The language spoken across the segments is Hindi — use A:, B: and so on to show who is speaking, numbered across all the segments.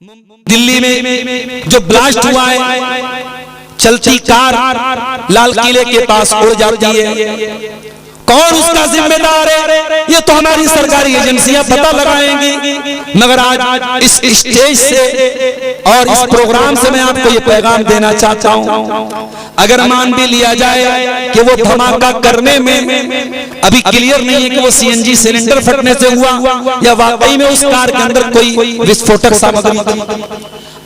A: दिल्ली में जो ब्लास्ट हुआ है, चलती कार लाल किले के पास उड़ जाती है, कौन उसका जिम्मेदार है? ये तो हमारी सरकारी एजेंसियां पता लगाएंगी। मगर आज इस स्टेज से और इस प्रोग्राम से मैं आपको ये पैगाम देना चाहता हूं, अगर मान भी लिया जाए कि वो धमाका करने में अभी क्लियर नहीं है कि वो सीएनजी सिलेंडर फटने से हुआ या वाकई में उस कार के अंदर कोई विस्फोटक सामग्री थी,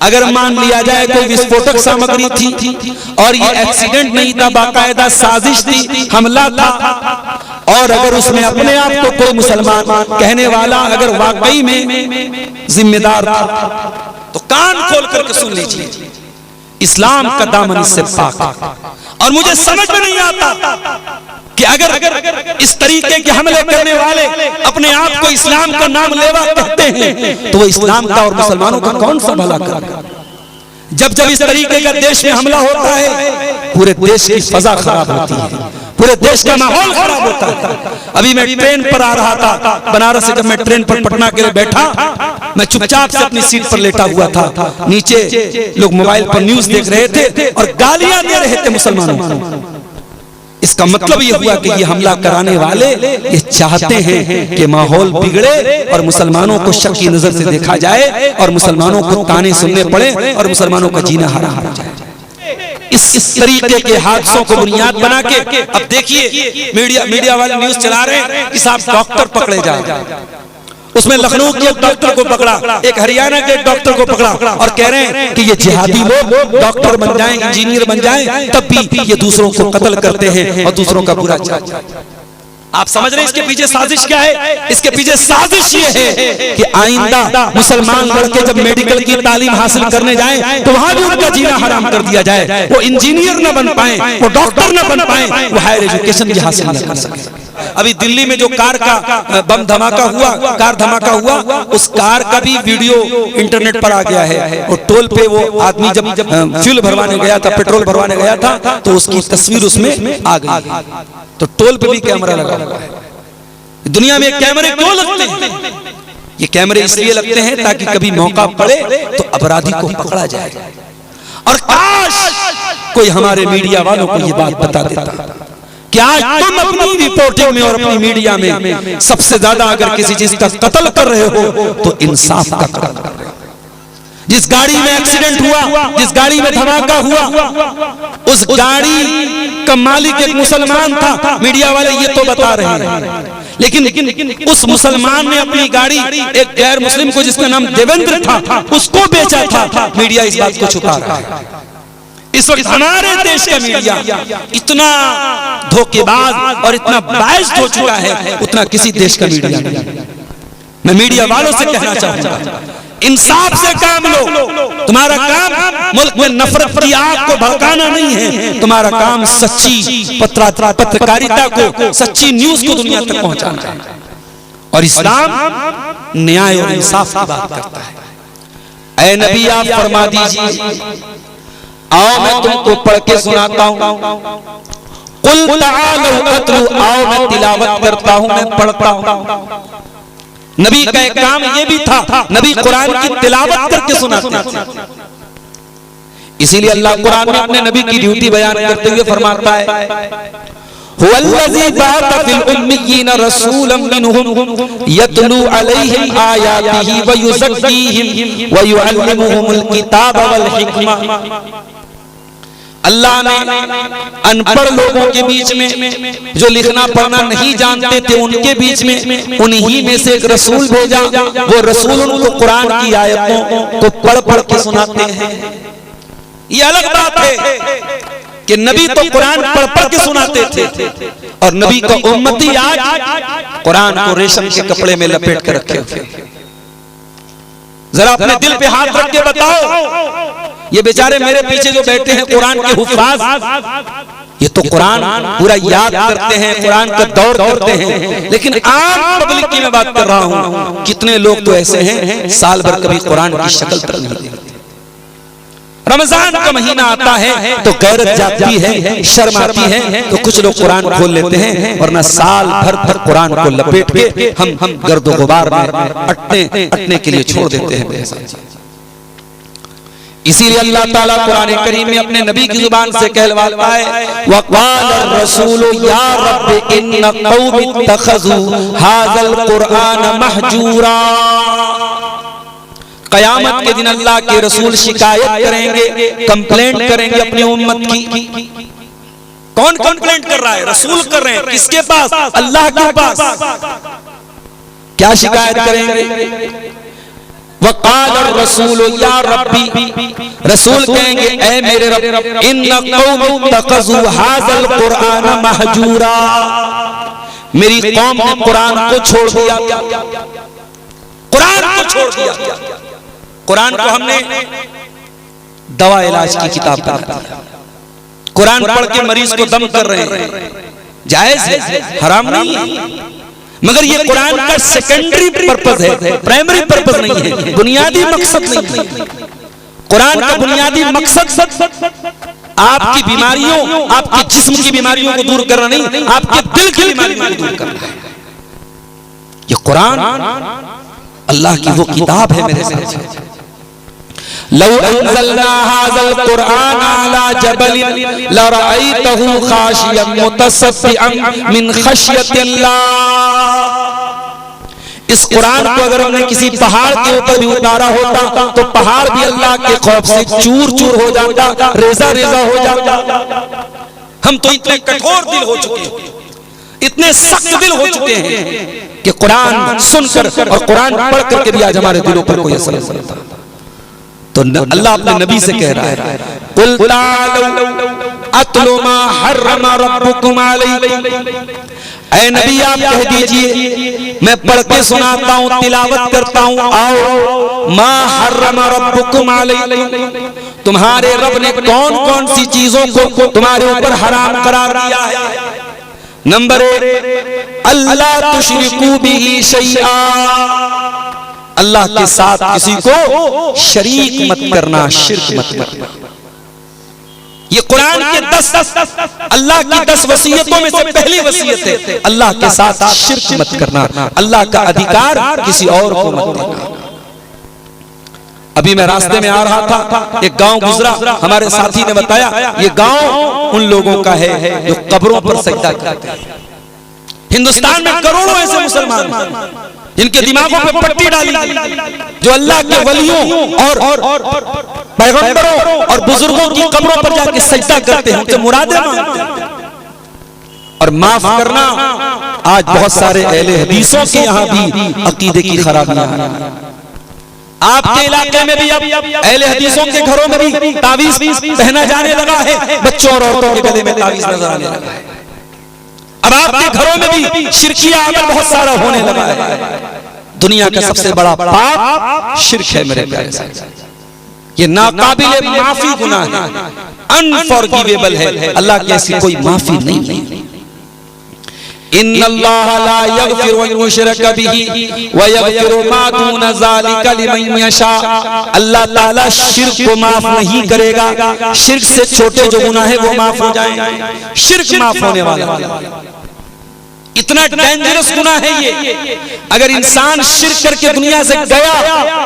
A: अगर मान लिया जाए कोई विस्फोटक सामग्री थी और ये एक्सीडेंट नहीं था, बाकायदा साजिश थी, हमला था, और अगर उसमें अपने आप को कोई मुसलमान कहने वाला अगर वाकई में जिम्मेदार था तो कान खोल करके सुन लीजिए, इस्लाम का दामन इससे पाक। और मुझे समझ में नहीं आता कि अगर इस तरीके के हमले करने वाले अपने आप को इस्लाम का नाम लेवा कहते हैं तो वो इस्लाम का और मुसलमानों का कौन सा भला करेगा? जब जब इस तरीके का देश में हमला होता है, पूरे देश की फजा खराब होती है, पूरे देश का माहौल खराब होता है। अभी मैं ट्रेन पर आ रहा था बनारस से, जब मैं ट्रेन पर पटना के लिए बैठा, मैं चुपचाप से अपनी सीट पर लेटा हुआ था, नीचे लोग मोबाइल पर न्यूज देख रहे थे और गालियां दे रहे थे मुसलमानों को। इसका मतलब ये हुआ कि ये हमला कराने वाले ये चाहते हैं कि माहौल बिगड़े और मुसलमानों को शक की नजर से देखा जाए और मुसलमानों को ताने सुनने पड़े और मुसलमानों का जीना हराम हो जाए। इस तरीके के हादसों को बुनियाद बना के अब देखिए मीडिया वाले न्यूज चला रहे हैं कि साहब डॉक्टर पकड़े जाए, उसमें लखनऊ के डॉक्टर को पकड़ा, एक हरियाणा के डॉक्टर को पकड़ा और कह रहे हैं कि ये जिहादी लोग डॉक्टर बन जाएं, इंजीनियर बन जाएं, तब भी ये दूसरों को कत्ल करते हैं और दूसरों का बुरा चाहते हैं। आप समझ रहे हैं इसके पीछे साजिश क्या है? इसके पीछे साजिश ये है कि आइंदा मुसलमान लड़के जब मेडिकल की तालीम हासिल करने जाएं तो वहां भी उनका जीना हराम कर दिया जाए, वो इंजीनियर न बन पाए, वो डॉक्टर न बन पाए, वो हायर एजुकेशन भी हासिल न कर सके। अभी दिल्ली में जो कार का बम धमाका हुआ, कार धमाका हुआ, उस कार का भी वीडियो इंटरनेट पर आ गया है। और टोल पे वो आदमी जब फ्यूल भरवाने गया था, पेट्रोल भरवाने गया था, तो उसकी तस्वीर उसमें आ गई। तो टोल पे भी कैमरा लगा हुआ है। दुनिया में कैमरे क्यों लगते हैं? ये कैमरे इसलिए लगते हैं ताकि कभी मौका पड़े तो अपराधी को पकड़ा जाए। और काश कोई हमारे मीडिया वालों को ये बात बता देता कि आज तुम अपनी रिपोर्टिंग में और अपनी मीडिया में सबसे ज्यादा अगर किसी चीज का कत्ल कर रहे हो तो इंसाफ का कत्ल कर रहे हो। जिस गाड़ी में एक्सीडेंट हुआ, जिस गाड़ी में धमाका हुआ, उस गाड़ी का मालिक एक मुसलमान था, मीडिया वाले ये तो बता रहे हैं, लेकिन उस मुसलमान ने अपनी गाड़ी एक गैर मुस्लिम को जिसका नाम देवेंद्र था उसको बेचा था। मीडिया इस बात को छुपा रहा है। इस वक्त हमारे देश का मीडिया इतना धोखेबाज और इतना बाइस्ड हो चुका है, उतना किसी देश का मीडिया नहीं। मैं मीडिया वालों से कहना चाहूंगा, इंसाफ से काम लो। तुम्हारा काम मुल्क में नफरत की आग को भड़काना नहीं है, तुम्हारा काम सच्ची पत्रकारिता को, सच्ची न्यूज को दुनिया तक पहुंचाना है। और इस्लाम न्याय और इंसाफ की बात करता है। ऐ नबी आप फरमा दीजिए, आओ मैं तुमको पढ़ के सुनाता हूं। कुल ताअलू अतलू, आओ मैं तिलावत करता हूं, मैं पढ़ता हूं। नबी का एक काम ये भी था, नबी कुरान की तिलावत करके सुनाते थे। इसीलिए अल्लाह कुरान में अपने नबी की ड्यूटी बयान करते हुए फरमाता है, हुवल्लज़ी बअथ फिल उम्मिय्यीन रसूलन मिनहुम यतलू अलैहिम आयातिही व युज़क्कीहिम व युअल्लिमुहुमुल किताब वल हिकमा। अल्लाह ने अनपढ़ लोगों के बीच में, जो लिखना पढ़ना नहीं जानते थे, उनके बीच में उन्हीं में से एक रसूल भेजा। वो रसूल उनको कुरान की आयतों को पढ़ पढ़ के सुनाते हैं। ये अलग बात है कि नबी तो कुरान पढ़ पढ़ के सुनाते थे और नबी का उम्मती आज कुरान को रेशम के कपड़े में लपेट कर रखे थे। जरा अपने दिल पे हाथ रख के बताओ, ये बेचारे मेरे पीछे जो बैठे हैं कुरान के हुफ्फाज, ये तो कुरान पूरा याद करते हैं, कुरान का दौर करते हैं, लेकिन आम पब्लिक की मैं बात कर रहा हूं, कितने लोग तो ऐसे हैं साल भर कभी कुरान की शक्ल तक नहीं देखते। रमजान का महीना आता है तो गैरत जाती है, शर्म आती है, तो कुछ लोग कुरान खोल लेते हैं, वरना साल भर कुरान को लपेट के हम गर्दो गुबार में अटने के लिए छोड़ देते हैं। इसीलिए अल्लाह ताला कुरान करीम में अपने नबी की जुबान से कहलवाता है, वक़ाल रसूल या रब्बि इन्न कौमी इत्तखज़ू हाज़ल कुरआन महजूरा। कयामत के दिन अल्लाह के रसूल शिकायत करेंगे, कंप्लेंट करेंगे अपनी उम्मत की। कौन कंप्लेंट कर रहा है? रसूल कर रहे हैं। किसके पास? अल्लाह के पास। क्या शिकायत करेंगे? वक़ाल रसूल या रब्बी, रसूल कहेंगे ऐ मेरे रब, इन्न कौमी इत्तखज़ू हाज़ल कुरआन महजूरा, मेरी कौम ने कुरान को छोड़ दिया। कुरान को छोड़ दिया। कुरान को हमने दवा इलाज की किताब बना दिया। कुरान पढ़ के मरीज को दम कर रहे हैं, जायज है, हराम नहीं है, मगर ये कुरान का सेकेंडरी पर्पस है, प्राइमरी पर्पस नहीं है, बुनियादी मकसद नहीं है। कुरान का बुनियादी मकसद आपकी बीमारियों, आपके जिस्म की बीमारियों को दूर करना नहीं, आपके दिल की बीमारियों को दूर करना है। ये कुरान अल्लाह की वो किताब है मेरे साथ। लौ अंज़लना हाज़ल कुरआन अला जबलिन लरअयतहु खाशियन मुतसद्दिअन मिन खश्यतिल्लाह। इस कुरान को अगर हमने किसी पहाड़ के ऊपर भी उतारा होता तो पहाड़ भी अल्लाह के खौफ से चूर चूर हो जाता, रेजा रेजा हो जाता। हम तो इतने कठोर दिल हो चुके हैं, इतने सख्त दिल हो चुके हैं कि कुरान सुनकर और कुरान पढ़ करके भी आज हमारे दिलों पर कोई असर नहीं होता। तो अल्लाह अपने नबी से कह रहा है, कुल तालू अत्लु मा हर्रमा रब्बुकुम अलैकुम। ऐ नबी आप कह दीजिए, मैं पढ़ के सुनाता हूँ, तिलावत करता हूँ, आओ मा हर्रमा रब्बुकुम अलैकुम, तुम्हारे रब ने कौन कौन सी चीजों को तुम्हारे ऊपर हराम करार दिया है। नंबर 1, अल्लाह तुशरिकू बिही शैआ, अल्लाह के साथ किसी को शरीक मत करना, शिर्क मत करना। ये कुरान के 10 अल्लाह की 10 वसीयतों में से पहली वसीयत है, अल्लाह के साथ शिर्क मत करना, अल्लाह का अधिकार किसी और को मत देना। अभी मैं रास्ते में आ रहा था, एक गांव गुजरा, हमारे साथी ने बताया ये गांव उन लोगों का है जो कब्रों पर सजदा करते हैं। हिंदुस्तान में करोड़ों ऐसे मुसलमान जिनके दिमागों पे पट्टी डाली, जो अल्लाह के वलियों और पैगंबरों और बुजुर्गों की कब्रों पर जाके सजदा करते हैं, उनसे मुरादें मांगते हैं। और माफ करना, आज बहुत सारे अहले हदीसों के यहाँ भी अकीदे की खराबियां हैं। आपके इलाके में भी अब अहले हदीसों के घरों में भी तावीज पहना जाने लगा है, बच्चों और औरतों के गले में तावीज नजर आने लगा है। अब आपके घरों में भी शिरकिया अमल बहुत सारा होने लगा है। दुनिया का सबसे बड़ा पाप शिर्क है मेरे प्यारे साहब। ये नाकाबिले माफी गुनाह है, अनफॉरगिवेबल है, अल्लाह की ऐसी कोई माफी नहीं है। इन्नल्लाह ला यगफिरु अन युशरक बिही व यगफिरु मा दून ज़ालिका लिमन यशा। अल्लाह ताला शिर्क को माफ नहीं करेगा, शिर्क से छोटे जो गुनाह है वो माफ हो जाएंगे, शिर्क माफ होने वाला। इतना डेंजरस गुनाह है ये, अगर इंसान शिर्क करके दुनिया से गया,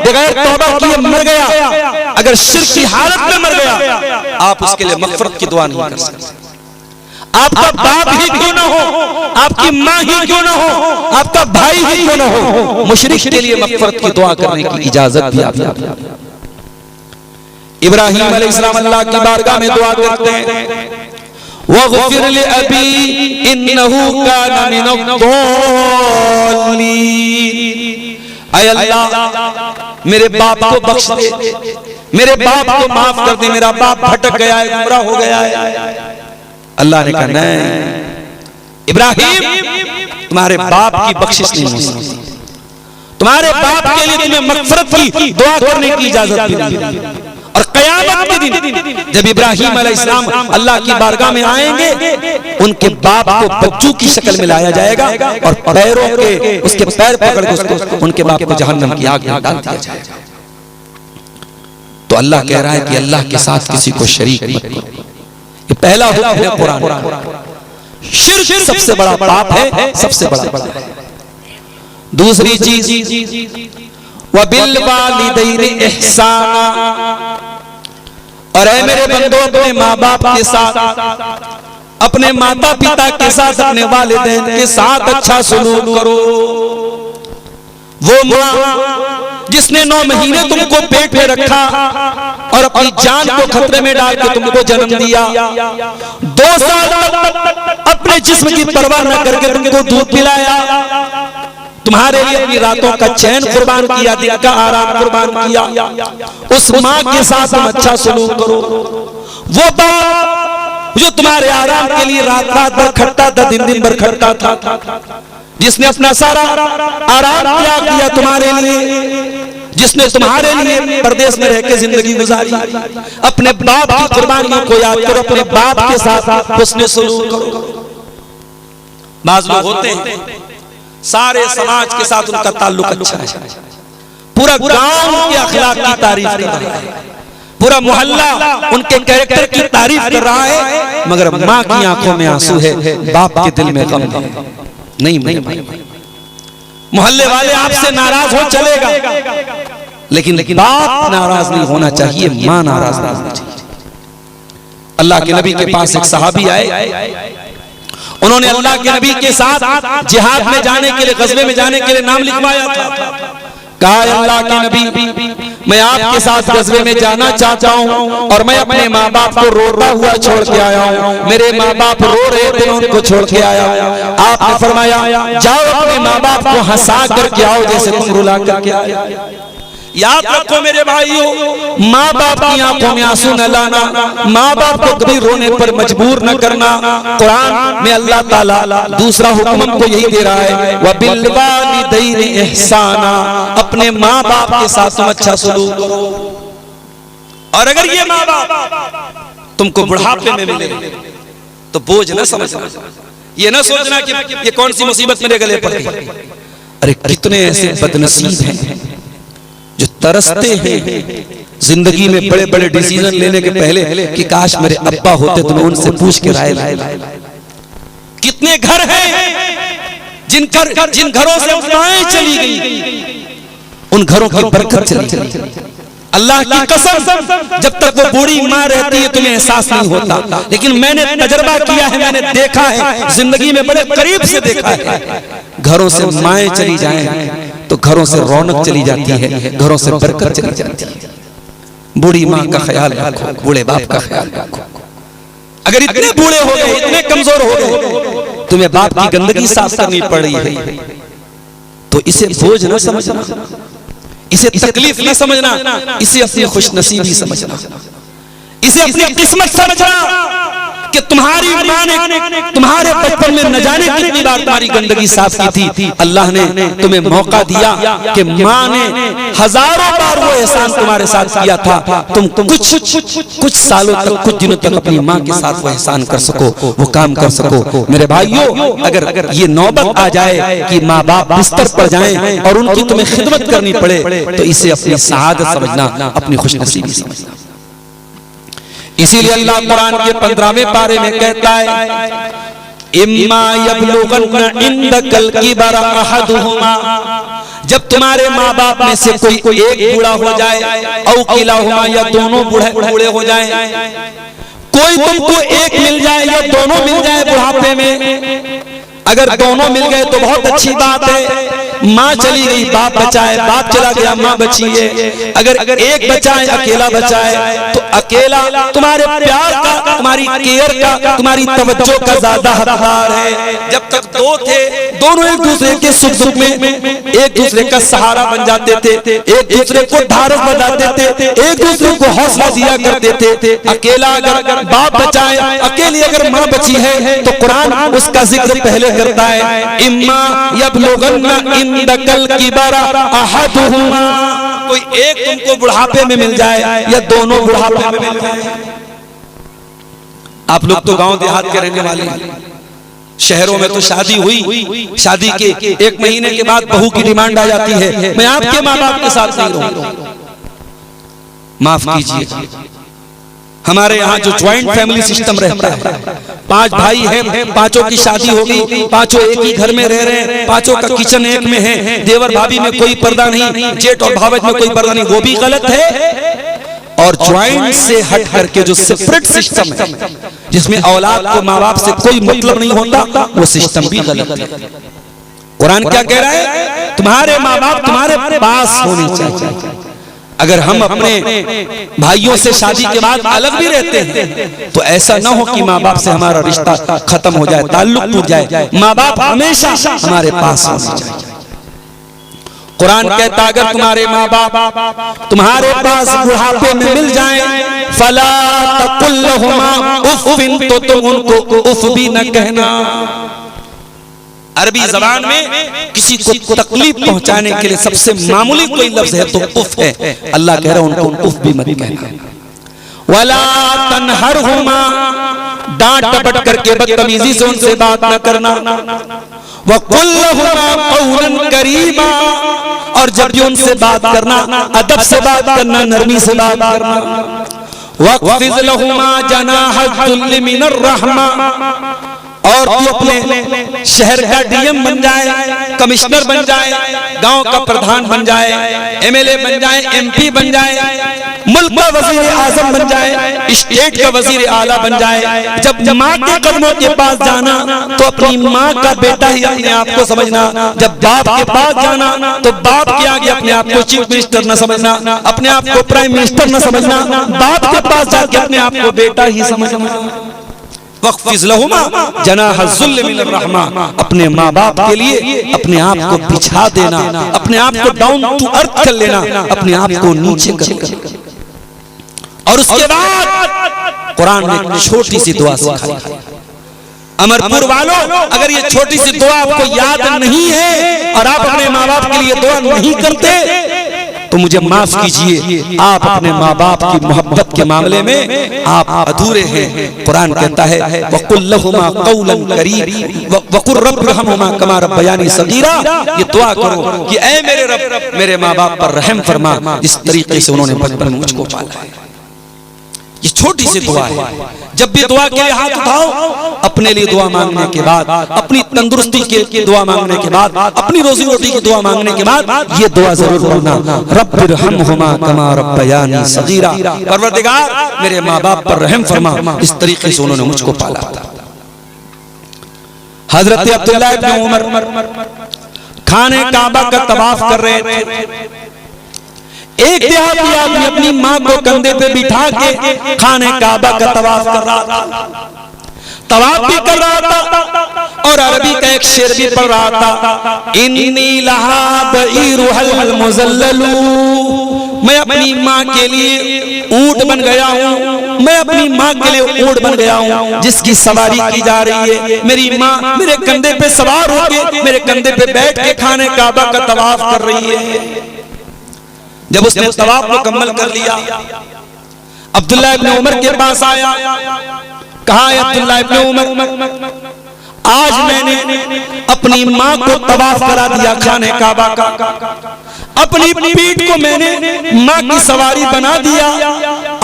A: बगैर तौबा किए मर गया, अगर शिर्क की हालत में मर गया, आप उसके लिए मग़फ़िरत की दुआ नहीं कर सकते। आपका बाप ही क्यों ना हो, आपकी माँ ही क्यों ना हो, आपका भाई ही क्यों ना हो, मुशरिक के लिए मग़फ़िरत की दुआ करने की इजाजत भी आपको। इब्राहीम अलैहिस्सलाम अल्लाह की बारगाह में दुआ करते हैं, वग़फ़िर लि अबी इन्नहु कान मिनज़्ज़ालिमीन। ऐ अल्लाह मेरे बाप को बख्श दे, मेरे बाप को माफ कर दे, मेरा बाप भटक गया है, गुमराह हो गया है। अल्लाह ने कहा नहीं इब्राहिम, तुम्हारे बाप की बख्शिश नहीं हो सकती, तुम्हारे बाप के लिए तुम्हें मग़फ़िरत की दुआ करने की इजाजत भी नहीं। और क़यामत के दिन जब इब्राहीम अलैहिस्सलाम अल्लाह की बारगाह में आएंगे, उनके बाप को बच्चों की शक्ल में लाया जाएगा और पैरों के उसके पैर पकड़ के उसको, उनके बाप को जहन्नम की आग में डाल दिया जाएगा। तो अल्लाह कह रहा है कि अल्लाह के साथ किसी को शरीक मत करो। ये पहला हुक्म है कुरान। शिर्क सबसे बड़ा पाप है, सबसे बड़ा। दूसरी चीज वबिल वालिदैनि इहसाना, और ऐ मेरे बंदो, अपने माँ बाप के साथ, अपने माता पिता के साथ, अपने वालिदैन के साथ अच्छा सलूक करो। वो माँ जिसने 9 महीने तुमको पेट में रखा और अपनी जान को खतरे में डाल के तुमको जन्म दिया, 2 साल तक अपने जिस्म की परवाह न करके तुमको दूध पिलाया, तुम्हारे लिए अपनी रातों का चैन कुर्बान किया, दिन का आराम कुर्बान किया, उस माँ के साथ तुम अच्छा सलूक करो। वो बाप जो तुम्हारे आराम के लिए रात रात भर खटता था, दिन दिन भर खटता था, जिसने अपना सारा आराम त्याग दिया तुम्हारे लिए, जिसने तुम्हारे लिए परदेश में रह के जिंदगी गुजारी, अपने बाप की कुर्बानियों को याद करो, अपने बाप के साथ उसने सलूक करो। बाज़ लोग होते हैं सारे समाज के साथ उनका ताल्लुक अच्छा है, पूरा गांव के अखलाक की तारीफ कर रहा है, पूरा मोहल्ला उनके कैरेक्टर की तारीफ कर रहा है, मगर माँ की आंखों में आंसू है, बाप के दिल में गम है। नहीं मोहल्ले वाले आपसे नाराज हो चलेगा, लेकिन बाप नाराज नहीं होना चाहिए, माँ नाराज नहीं होना चाहिए। अल्लाह के नबी के पास एक सहाबी आए, उन्होंने अल्लाह के नबी के साथ जिहाद में जाने के लिए, गज़वे में जाने के लिए नाम लिखवाया था। कहा अल्लाह के नबी, मैं आपके साथ गज़वे में जाना चाहता हूँ और मैं अपने माँ बाप को रोता हुआ छोड़ के आया हूँ, मेरे माँ बाप रो रहे थे, उनको छोड़ के आया हूँ। आपने फरमाया जाओ अपने माँ बाप को हंसा करके आओ जैसे तुम रुला करके आए। याद रखो मेरे भाइयों, माँ बाप की आंखों में आंसू न लाना, माँ बाप को कभी रोने पर मजबूर न करना। कुरान में अल्लाह ताला दूसरा हुक्म हमको यही दे रहा है, व बिल वालिदैनि इहसाना, अपने माँ बाप के साथ तुम अच्छा सलूक करो। और अगर ये माँ बाप तुमको बुढ़ापे में मिले तो बोझ न समझना, ये न सोचना कि ये कौन सी मुसीबत मेरे गले पर है। अरे कितने ऐसे बदनसीब हैं जो तरसते हैं जिंदगी में बड़े बड़े डिसीजन लेने के पहले कि काश मेरे अब्बा होते तो मैं उनसे पूछ के राय लाए। कितने घर हैं जिन घरों से माएं चली गई, उन घरों की बरकत चली गई। अल्लाह की कसम, जब तक वो बूढ़ी माँ रहती है तुम्हें एहसास नहीं होता, लेकिन मैंने तजर्बा किया है, मैंने देखा है, जिंदगी में बड़े करीब से देखा है। घरों से माएं चली जाएं तो घरों से रौनक चली जाती है, घरों से बरकत चली जाती है। बूढ़ी माँ का ख्याल रखो, बूढ़े बाप का ख्याल रखो। अगर इतने बूढ़े हो गए, इतने कमजोर हो गए, तुम्हें बाप की गंदगी साफ करनी पड़ रही है, तो इसे बोझ न समझना, इसे तकलीफ न समझना, इसे अपनी खुशनसीबी समझना, इसे अपनी किस्मत समझना कि तुम्हारी माँ ने तुम्हारे बचपन में न जाने कितनी बार तुम्हारी गंदगी साफ की थी। अल्लाह ने तुम्हें मौका दिया कि माँ ने हजारों बार वो एहसान तुम्हारे साथ किया था, तुम कुछ सालों तक, कुछ दिनों तक अपनी माँ के साथ वो एहसान कर सको, वो काम कर सको। मेरे भाइयों, अगर ये नौबत आ जाए कि माँ बाप बिस्तर पर जाएं और उनकी तुम्हें खिदमत करनी पड़े, तो इसे अपनी सआदत समझना, अपनी खुशनसीबी समझना। इसीलिए अल्लाह कुरान के 15वें पारे में कहता है, इम्मा यबलुगन्ना इंदकल किबरा अहदुहुमा, जब तुम्हारे माँ बाप में से कोई एक बूढ़ा हो जाए, औ किलाहुमा, या दोनों बूढ़े हो जाए, कोई तुमको एक मिल जाए या दोनों मिल जाए बुढ़ापे में। अगर दोनों मिल गए तो बहुत अच्छी बात है, माँ चली गई बाप बचाए, बाप चला गया माँ बची है। अगर एक बचाए, अकेला बचाए, तो अकेला तुम्हारे प्यार का, तुम्हारी केयर का, तुम्हारी तवज्जो का ज्यादा हकदार है। जब तक दो थे, दोनों एक दूसरे के सुख दुख में एक दूसरे का सहारा बन जाते थे, एक दूसरे को ढाढ़स बजाते थे, एक दूसरे को हौसला दिया करते थे। अकेला अगर बाप बचाए, अकेली अगर माँ बची है, तो कुरान उसका जिक्र पहले करता है, इम्मा यबलुगन्ना इंदकल किबरा अहदुहुमा, कोई एक तुमको बुढ़ापे में मिल जाए या दोनों बुढ़ापे में मिल जाए। आप लोग तो गांव देहात के रहने वाले हैं, शहरों में तो शादी हुई, शादी के 1 महीने के बाद बहू की डिमांड आ जाती है, मैं आपके माँ बाप के साथ नहीं रहूंगा। माफ कीजिए, हमारे यहाँ जो ज्वाइंट फैमिली सिस्टम रहता है, 5 भाई हैं, पांचों की शादी हो गई, पांचों एक ही घर में रह रहे हैं, पांचों का किचन एक में है, देवर भाभी में कोई पर्दा नहीं, जेठ और भावज में कोई पर्दा नहीं, वो भी गलत है। और ज्वाइंट से हट करके जो सेपरेट सिस्टम है जिसमें औलाद को माँ बाप से कोई मतलब नहीं होता, वो सिस्टम भी गलत है। कुरान क्या कह रहा है? तुम्हारे माँ बाप तुम्हारे पास होने चाहिए। अगर हम अपने भाइयों से शादी के बाद अलग भी रहते हैं तो ऐसा ना हो कि माँ बाप से हमारा रिश्ता खत्म हो जाए, ताल्लुक टूट जाए। माँ बाप हमेशा हमारे पास होने चाहिए। कुरान कहता अगर तुम्हारे माँ बाप तुम्हारे पास बुढ़ापे में मिल जाएं, फला तकुल लहुमा उफ़्फ़िन, तो तुम उनको उफ़ भी न कहना। अरबी जबान में किसी को तकलीफ पहुंचाने के लिए सबसे मामूली कोई लफ्ज है तो उफ़ है। अल्लाह कह रहा है उनको उफ़ भी मत कहना। वला तनहरहुमा, डांट डपट करके बदतमीजी से उनसे बात न करना। वक़ुल लहुमा क़ौलन करीमा, और जब भी उनसे बात करना अदब से बात करना, नरमी से बात करना। वक़्फ़िज़ लहुमा जनाहज़-ज़ुल्लि मिनर रहमा, और तू अपने शहर का डीएम बन जाए, कमिश्नर बन जाए, गांव का प्रधान बन जाए, एमएलए बन जाए, एमपी बन जाए, मुल्क का वजीर आजम बन जाए, स्टेट का वजीर आला बन जाए। जब माँ के कदमों के पास जाना तो अपनी माँ का बेटा ही अपने आप को समझना। जब बाप के पास जाना तो बाप के आगे अपने आप को चीफ मिनिस्टर न समझना, अपने आप को प्राइम मिनिस्टर न समझना। बाप के पास जाके अपने आप को बेटा ही समझना। वक़्फ़िज़ लहुमा जनाहज़-ज़ुल्लि मिनर रहमा, अपने माँ बाप के लिए अपने आप को बिछा देना, अपने आप को डाउन टू अर्थ कर लेना, अपने आप को नीचे कर लेना। और उसके बाद कुरान ने एक छोटी सी दुआ सिखाई। अमरपुर वालों, अगर ये छोटी सी दुआ आपको याद नहीं है और आप अपने माँ बाप के लिए दुआ नहीं करते तो मुझे माफ कीजिए, आप अपने माँ बाप की मोहब्बत के मामले में आप अधूरे हैं। कुरान कहता है वक़ुल लहुमा क़ौलन करीम वक़ुर रब्बिरहमुमा कमा रब्बयानी सगीरा। ये दुआ करो कि ऐ मेरे रब, मेरे माँ बाप पर रहम फरमा जिस तरीके से उन्होंने बचपन में मुझको पाला है। ये छोटी सी दुआ है। जब भी दुआ के लिए हाथ उठाओ, अपने लिए दुआ मांगने के बाद, अपनी तंदुरुस्ती के दुआ मांगने के बाद, अपनी रोजी रोटी की दुआ मांगने के बाद ये दुआ जरूर पढ़ना, रब्बिरहमहुमा कमा रब्बयानी सगीरा। परवरदिगार, मेरे माँ बाप पर रहम फरमा इस तरीके से उन्होंने मुझको पाला। हजरत अब्दुल्लाह इब्न उमर खाने काबा का तवाफ कर रहे थे। एक देहाती आदमी अपनी माँ को कंधे पे बिठा के खाने काबा का तवाफ कर रहा था। तवाफ भी कर रहा था और अरबी का एक शेर भी पढ़ रहा था, इन्नी लहा बईरुहल मुज़ल्ललू, मैं अपनी माँ के लिए ऊंट बन गया हूँ, मैं अपनी माँ के लिए ऊंट बन गया हूँ जिसकी सवारी की जा रही है। मेरी माँ मेरे कंधे पे सवार होके मेरे कंधे पे बैठ के खाने काबा का तवाफ कर रही है। जब उसने तवाफ मुकम्मल कर लिया, अब्दुल्लाह इब्न उमर के पास आया, कहा अब्दुल्लाह इब्न उमर, आज मैंने अपनी माँ को तवाफ करा दिया खाने काबा का, अपनी पीठ को मैंने माँ की सवारी बना दिया।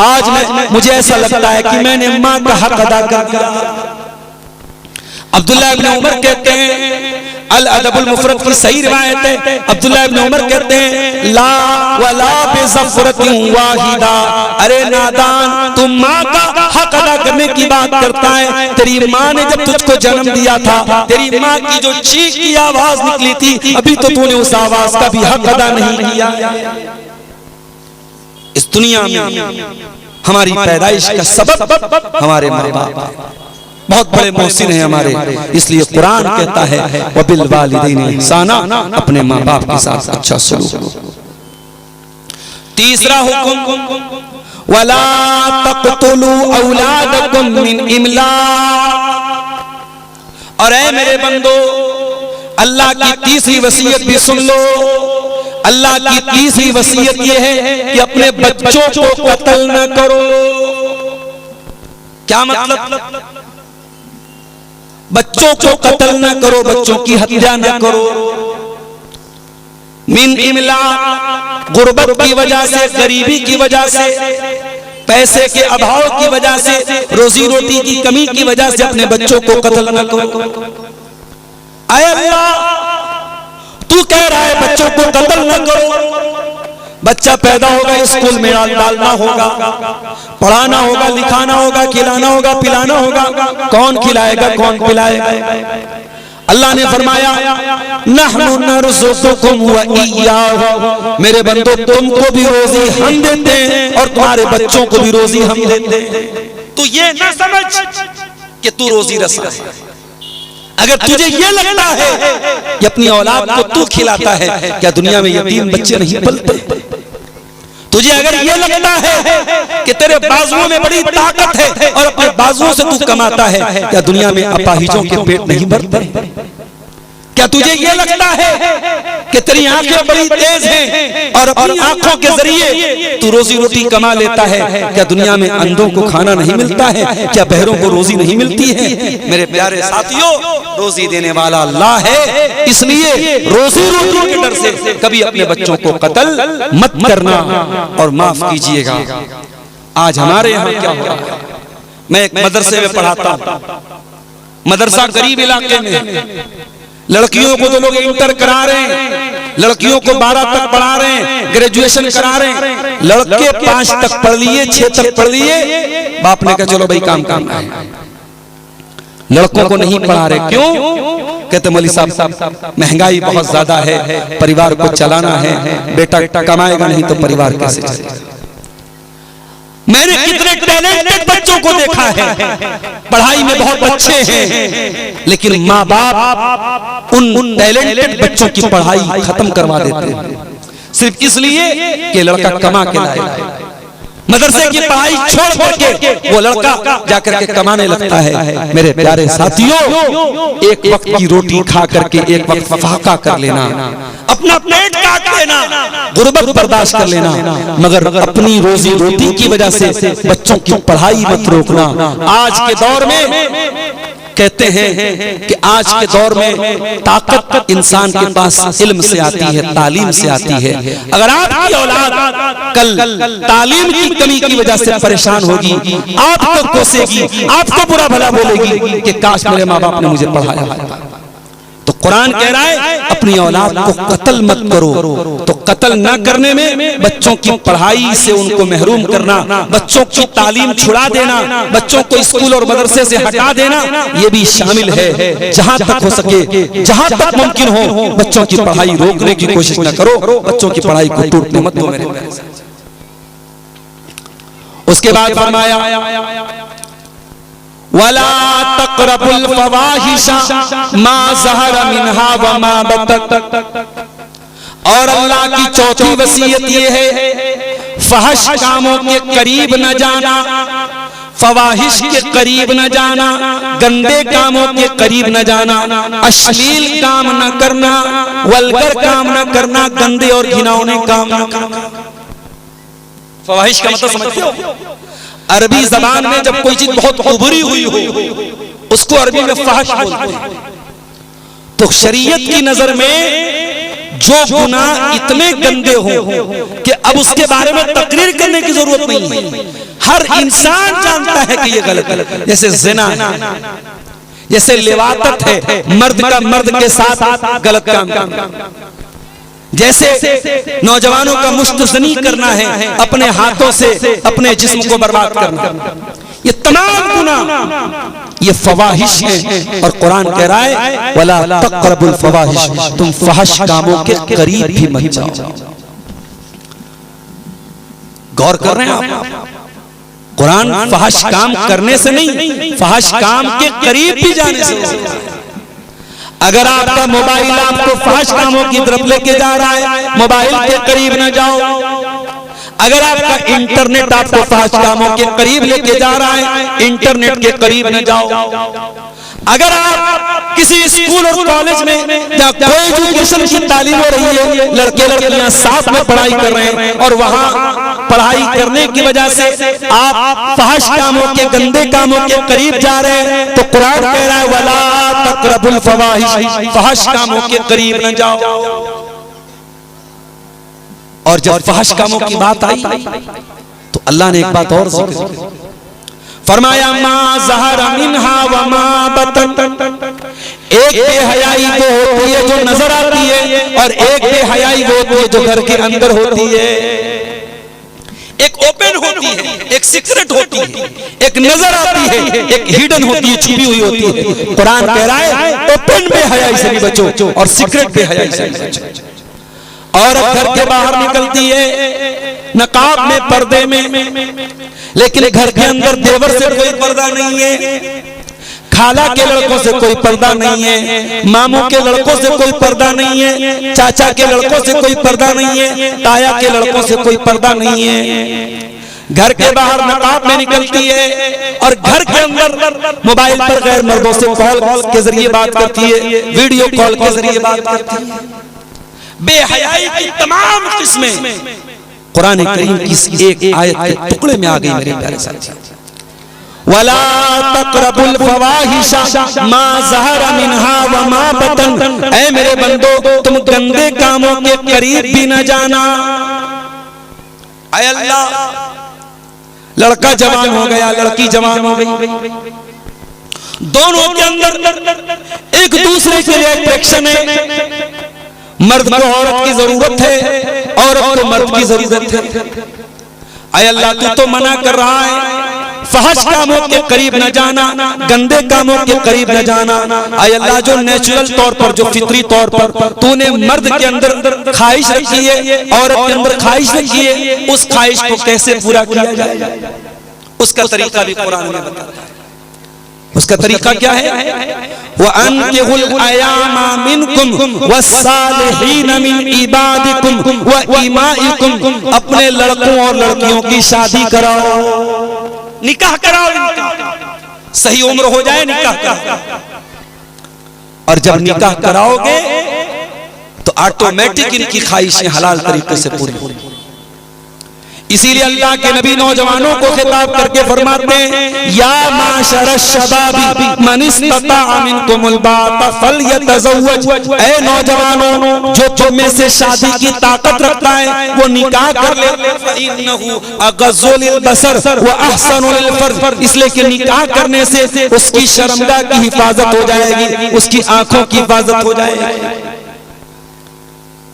A: आज मुझे ऐसा लगता है कि मैंने माँ का हक अदा कर दिया। अब्दुल्लाह इब्न उमर कहते हैं, अल अदबुल मुफरद की सही रिवायत है, अब्दुल्लाह इब्न उमर कहते हैं, ला वला बिज़फ़रतिन वाहिदा, अरे नादान, तुम माँ का हक अदा करने की बात करता है। तेरी माँ ने जब तुझको जन्म दिया था, तेरी माँ की जो चीख की आवाज निकली थी, अभी तो तूने उस आवाज का भी हक अदा नहीं किया। इस दुनिया में हमारी पैदाइश का सबब हमारे माँ बाप बहुत बड़े मोहसिन हैं हमारे, इसलिए कुरान कहता है वबिल वालिदैन इहसाना, अपने माँ बाप के साथ अच्छा सलूक। तीसरा हुक्म, वला तक़तुलू औलादकुम मिन इमलाक़, और ऐ मेरे बंदो, अल्लाह की तीसरी वसीयत भी सुन लो। अल्लाह की तीसरी वसीयत ये है कि अपने बच्चों को कत्ल न करो। क्या मतलब? बच्चों को कत्ल न करो, बच्चों की हत्या न करो। मिन इमलाक़, गुर्बत की वजह से, गरीबी की वजह से, पैसे के अभाव की वजह से, रोजी रोटी की कमी की वजह से अपने बच्चों को कत्ल न करो। आय अल्लाह, तू कह रहा है बच्चों को कत्ल न करो, बच्चा पैदा होगा, स्कूल में डालना होगा, पढ़ाना होगा, लिखाना होगा, खिलाना होगा, पिलाना होगा। कौन खिलाएगा, कौन पिलाएगा? अल्लाह ने फरमाया नहनु नरज़ुकुकुम व इय्याहुम, मेरे बंदो तुमको भी रोजी हम देते हैं और तुम्हारे बच्चों को भी रोजी हम देते हैं। तू ये ना समझ कि तू रोजी रसा है। अगर तुझे ये लगता है कि अपनी औलाद को तू खिलाता है, क्या दुनिया में यतीम बच्चे नहीं पलते? तुझे अगर ये लगता है कि तेरे बाजुओं में बड़ी ताकत है और अपने बाजुओं से तू कमाता है, क्या दुनिया में अपाहिजों के पेट नहीं भरते? क्या तुझे ये लगता है कि तेरी आंखें बड़ी तेज हैं और अपनी आंखों के जरिए तू रोजी रोटी कमा लेता है, क्या दुनिया में अंधों को खाना नहीं मिलता है? क्या बहरों को रोजी नहीं मिलती है? मेरे प्यारे साथियों, रोजी देने वाला अल्लाह है, इसलिए रोजी रोटी के डर से कभी अपने बच्चों को कत्ल मत करना। और माफ कीजिएगा, आज हमारे यहाँ क्या हो रहा है? मैं एक मदरसे में पढ़ाता हूँ, मदरसा गरीब इलाके में। लड़कियों को तो लोग इंटर करा रहे हैं, लड़कियों को 12 तक पढ़ा रहे हैं, ग्रेजुएशन करा रहे हैं। लड़के 5 तक पढ़ लिए, 6 तक पढ़ लिए, बाप ने कहा चलो भाई काम है। लड़कों को नहीं पढ़ा रहे, क्यों? कहते मौलवी साहब महंगाई बहुत ज्यादा है, परिवार को चलाना है, बेटा कमाएगा नहीं तो परिवार कैसे चलेगा? मैंने कितने टैलेंटेड बच्चों को देखा है, पढ़ाई में बहुत अच्छे हैं, लेकिन माँ बाप उन टैलेंटेड बच्चों की पढ़ाई खत्म करवा देते हैं सिर्फ इसलिए कि लड़का कमा के लाए। मदरसे की पढ़ाई छोड़ करके वो लड़का जाकर के कमाने लगता है। मेरे प्यारे साथियों, एक वक्त की रोटी खा करके एक वक्त फाका कर लेना, अपना पेट काट लेना, गुर्बत बर्दाश्त कर लेना, मगर अपनी रोजी रोटी की वजह से बच्चों की पढ़ाई मत रोकना। आज के दौर में कहते हैं कि आज के दौर में ताकत इंसान के पास इल्म से आती है, तालीम से आती है। अगर आपकी औलाद कल तालीम की कमी की वजह से परेशान होगी, आपको कोसेगी, आपको बुरा भला बोलेगी कि काश मेरे माँ बाप ने मुझे पढ़ाया होता। तो कुरान कह रहा है अपनी औलाद को कत्ल मत करो। तो कत्ल न करने में बच्चों की पढ़ाई से उनको महरूम करना, बच्चों की तालीम छुड़ा देना, बच्चों को स्कूल और मदरसे से हटा देना, ये भी शामिल है। जहां तक हो सके, जहां तक मुमकिन हो, बच्चों की पढ़ाई रोकने की कोशिश न करो, बच्चों की पढ़ाई को टूटने मत दो मेरे प्यारे। उसके बाद फरमाया वला तक़रबुल फ़वाहिशा मा ज़हरा मिन्हा व मा बतन। और अल्लाह की चौथी वसीयत ये है फहश कामों के करीब न जाना, फवाहिश के करीब न जाना, गंदे कामों के करीब न जाना, अश्लील काम न करना, वल्गर काम न करना, गंदे और घिनौने काम न करना। फवाहिश का मतलब समझते हो? अरबी जबान में जब कोई चीज बहुत उभरी हुई हो उसको अरबी में फहश बोलते हैं। तो शरीयत की नजर में जो गुनाह इतने गंदे हो कि अब उसके बारे में तकरीर करने की जरूरत नहीं है, हर इंसान जानता है कि ये गलत है। जैसे ज़िना है, जैसे लिवातत है, मर्द का मर्द के साथ गलत काम करना, जैसे नौजवानों का मुस्तज़नी करना है, अपने हाथों से अपने जिस्म को बर्बाद करना, ये तमाम गुनाह ये फवाहिश है। और कुरान कह रहा है वला तक़रबुल फ़वाहिश, तुम फहश कामों के करीब भी मत जाओ। गौर कर रहे हैं आप? कुरान फहश काम करने से नहीं, फहश काम के करीब भी जाने से। अगर आपका मोबाइल आपको फहश कामों की तरफ लेके जा रहा है, मोबाइल के करीब न जाओ। अगर आपका इंटरनेट आपको फहश कामों के करीब लेके जा रहा है, इंटरनेट के करीब न जाओ। अगर आप किसी स्कूल और कॉलेज में या कोई एजुकेशन की तालीम हो रही है, लड़के लड़कियां साथ में पढ़ाई कर रहे हैं और वहां पढ़ाई करने की वजह से आप फहश कामों के, गंदे कामों के करीब जा रहे हैं, तो कुरान कह रहा है वला तक़रबुल फ़वाहिश, फहश कामों के करीब न जाओ। और जब फहश कामों की बात आई तो अल्लाह ने एक बात और फरमाया मा ज़हरा मिन्हा व मा बतन, एक बेहयाई वो होती है जो नजर आती है, और एक बेहयाई वो होती है जो घर के अंदर होती है। एक ओपन होती है, एक सीक्रेट होती है, एक नजर आती है, एक हिडन होती है, छुपी हुई होती है। कुरान कह रहा है ओपन बेहयाई से भी बचो और सीक्रेट बेहयाई से भी बचो। औरत घर के बाहर निकलती है नकाब में, पर्दे में, लेकिन घर के अंदर देवर से कोई पर्दा नहीं है, खाला के लड़कों से कोई पर्दा नहीं है, मामू के लड़कों से कोई पर्दा नहीं है, चाचा के लड़कों से कोई पर्दा नहीं है, ताया के लड़कों से कोई पर्दा नहीं है। घर के बाहर नकाब में निकलती है और घर के अंदर मोबाइल पर गैर मर्दों से कॉल के जरिए बात करती है, वीडियो कॉल के जरिए बात करती है। बेहयाई की तमाम किस्में कुरान करीम की एक आयत के टुकड़े में आ गई मेरे प्यारे साथी। वला तक़रबुल फ़वाहिशा मा ज़हरा मिन्हा व मा बतन, ऐ मेरे बंदो तुम गंदे कामों के करीब भी न जाना। ऐ अल्लाह, लड़का जवान हो गया, लड़की जवान हो गई, दोनों के अंदर एक दूसरे के लिए अट्रैक्शन है। मर्द को औरत की जरूरत है, औरत को मर्द की जरूरत है। ऐ अल्लाह, तू तो मना कर रहा है फहश कामों के करीब न जाना, गंदे कामों के करीब न जाना। ऐ अल्लाह, जो नेचुरल तौर पर, जो फितरी तौर पर तूने मर्द के अंदर ख्वाहिश रखी है, औरत के अंदर ख्वाहिश रखी है, उस ख्वाहिश को कैसे पूरा किया जाए, उसका तरीका भी कुरान में बताता है। उसका तरीका क्या है? वअनकिहुल अयामा मिनकुम वस्सालिहीन मिन इबादिकुम व इमाइकुम, अपने लड़कों और लड़कियों की शादी कराओ, निकाह कराओ, सही उम्र हो जाए निकाह कराओ। और जब निकाह कराओगे तो ऑटोमेटिक इनकी ख्वाहिशें हलाल तरीके से पूरी होंगी। इसीलिए अल्लाह के नबी नौजवानों को खिताब करके फरमाते हैं, या माशर शबाबी मन इस्तता मिनकुमुल बाता फलयतज़व्वज, ऐ नौजवानों जो तुम में से शादी की ताकत रखता है वो निकाह कर ले, फइन्नहु अग़ज़्ज़ु लिलबसर व अहसनु लिलफर्ज, इसलिए कि निकाह करने से उसकी शर्मगाह की हिफाजत हो जाएगी, उसकी आंखों की हिफाजत हो जाएगी।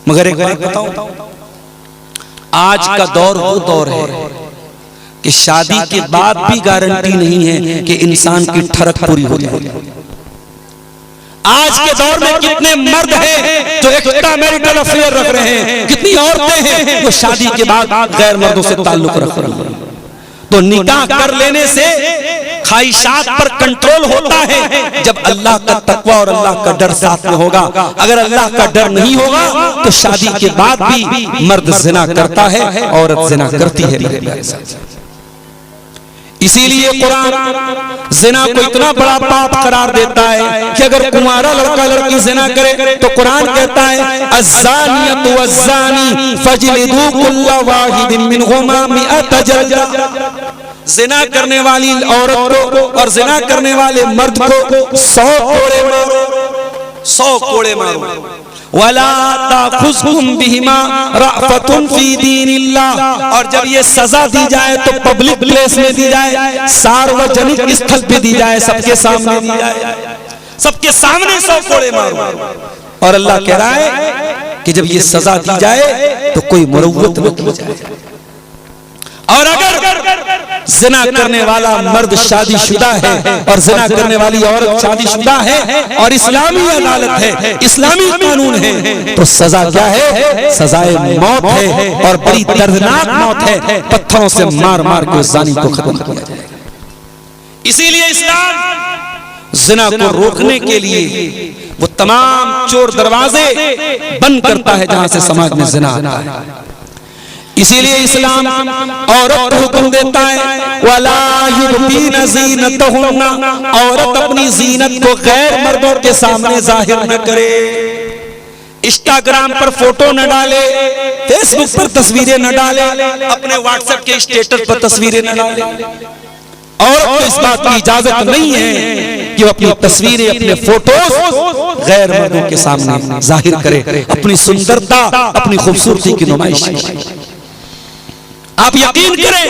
A: मगर एक बात बताऊं, आज का दौर वो दौर है कि शादी के बाद भी गारंटी नहीं है कि इंसान की ठरक पूरी हो जाएगी। आज के दौर में कितने मर्द हैं जो एक्स्ट्रा मैरिटल अफेयर रख रहे हैं, कितनी औरतें हैं जो शादी के बाद गैर मर्दों से ताल्लुक रख रही हैं। तो निकाह कर लेने से ख्वाहिशात पर कंट्रोल होता है जब अल्लाह का तकवा और अल्लाह का डर साथ में होगा। अगर अल्लाह का डर नहीं होगा तो शादी के बाद भी मर्द जिना करता है, औरत जिना करती है मेरे प्यारे साथी। इसीलिए कुरान जिना को इतना बड़ा पाप करार देता है कि अगर कुंवारा लड़का लड़की जिना करे तो कुरान कहता है अज़्ज़ानियतु वज़्ज़ानी फजलिदू कुल्ला वाहिदिन मिनहुमा मिअत जल्दा, जिना करने वाली औरत को और जिना करने वाले मर्द को 100 कोड़े मारो, 100 कोड़े मारो। वला ताखुज़कुम बिहिमा रअफ़तुन फी दीनिल्लाह, और जब ये सजा दी जाए तो पब्लिक प्लेस में दी जाए, सार्वजनिक स्थल पे दी जाए, सबके सामने दी जाए, सबके सामने 100 कोड़े मारो। और अल्लाह कह रहा है कि जब ये सजा दी जाए तो कोई मुरव्वत न की जाए। और अगर जिना करने वाला मर्द शादीशुदा है और जिना करने वाली औरत शादीशुदा है और इस्लामी अदालत है, इस्लामी कानून है, तो सजा क्या है? सजाए मौत है, और बड़ी दर्दनाक मौत है, पत्थरों से मार मार के उस जानी को खत्म किया जाएगा। इसीलिए इस्लाम जिना को रोकने के लिए वो तमाम चोर दरवाजे बंद करता है जहां से समाज में जिना आता है। इसीलिए इस्लाम औरत को हुक्म देता है वला युबदीन ज़ीनतहुन्ना, औरत अपनी जीनत को गैर मर्दों के सामने जाहिर न करे, इंस्टाग्राम पर फोटो न डाले, फेसबुक पर तस्वीरें न डाले, अपने व्हाट्सएप के स्टेटस पर तस्वीरें न डाले। औरत को इस बात की इजाजत नहीं है कि वो अपनी तस्वीरें, अपने फोटोज गैर मर्दों के सामने जाहिर करे, अपनी सुंदरता, अपनी खूबसूरती की नुमाइश। आप यकीन करें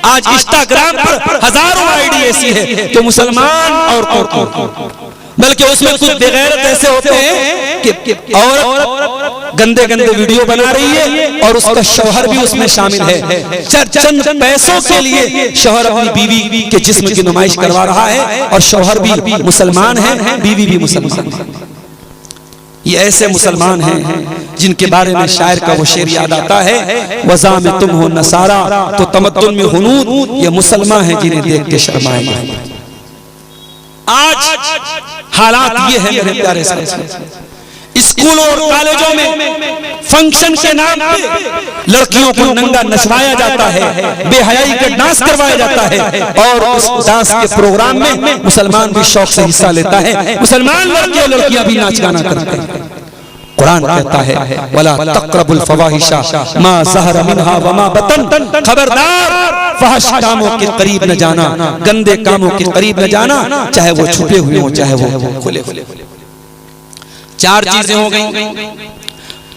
A: आज इंस्टाग्राम पर हजारों आईडी ऐसी है जो मुसलमान औरतों की, बल्कि उसमें कुछ बेगैरत ऐसे होते हैं कि औरत गंदे गंदे वीडियो बना रही है और उसका शौहर भी उसमें शामिल है। चंद पैसों के लिए शौहर अपनी बीवी के जिस्म की नुमाइश करवा रहा है और शौहर भी मुसलमान है, बीवी भी मुसलमान है। ये ऐसे मुसलमान हैं जिनके बारे में शायर का वो शेर याद आता है, वज़ा में तुम हो नसारा तो तमद्दुन में हुनूद, ये मुसलमान हैं जिन्हें देख के शर्माएंगे। आज हालात ये हैं मेरे प्यारे साथी, स्कूलों और कॉलेजों में फंक्शन के नाम पे लड़कियों को नंगा नचवाया जाता है, बेहयाई का डांस करवाया जाता है और उस डांस के प्रोग्राम में मुसलमान भी शौक से हिस्सा लेता है, मुसलमान लड़के और लड़कियां भी नाच गाना करते हैं। कुरान कहता है वला तक़रबुल फ़वाहिशा मा ज़हरा मिन्हा व मा बतन, खबरदार फहश कामों के करीब न जाना, गंदे कामों के करीब न जाना, चाहे वो छुपे हुए हो चाहे वो खुले खुले। चार चीजें हो गई।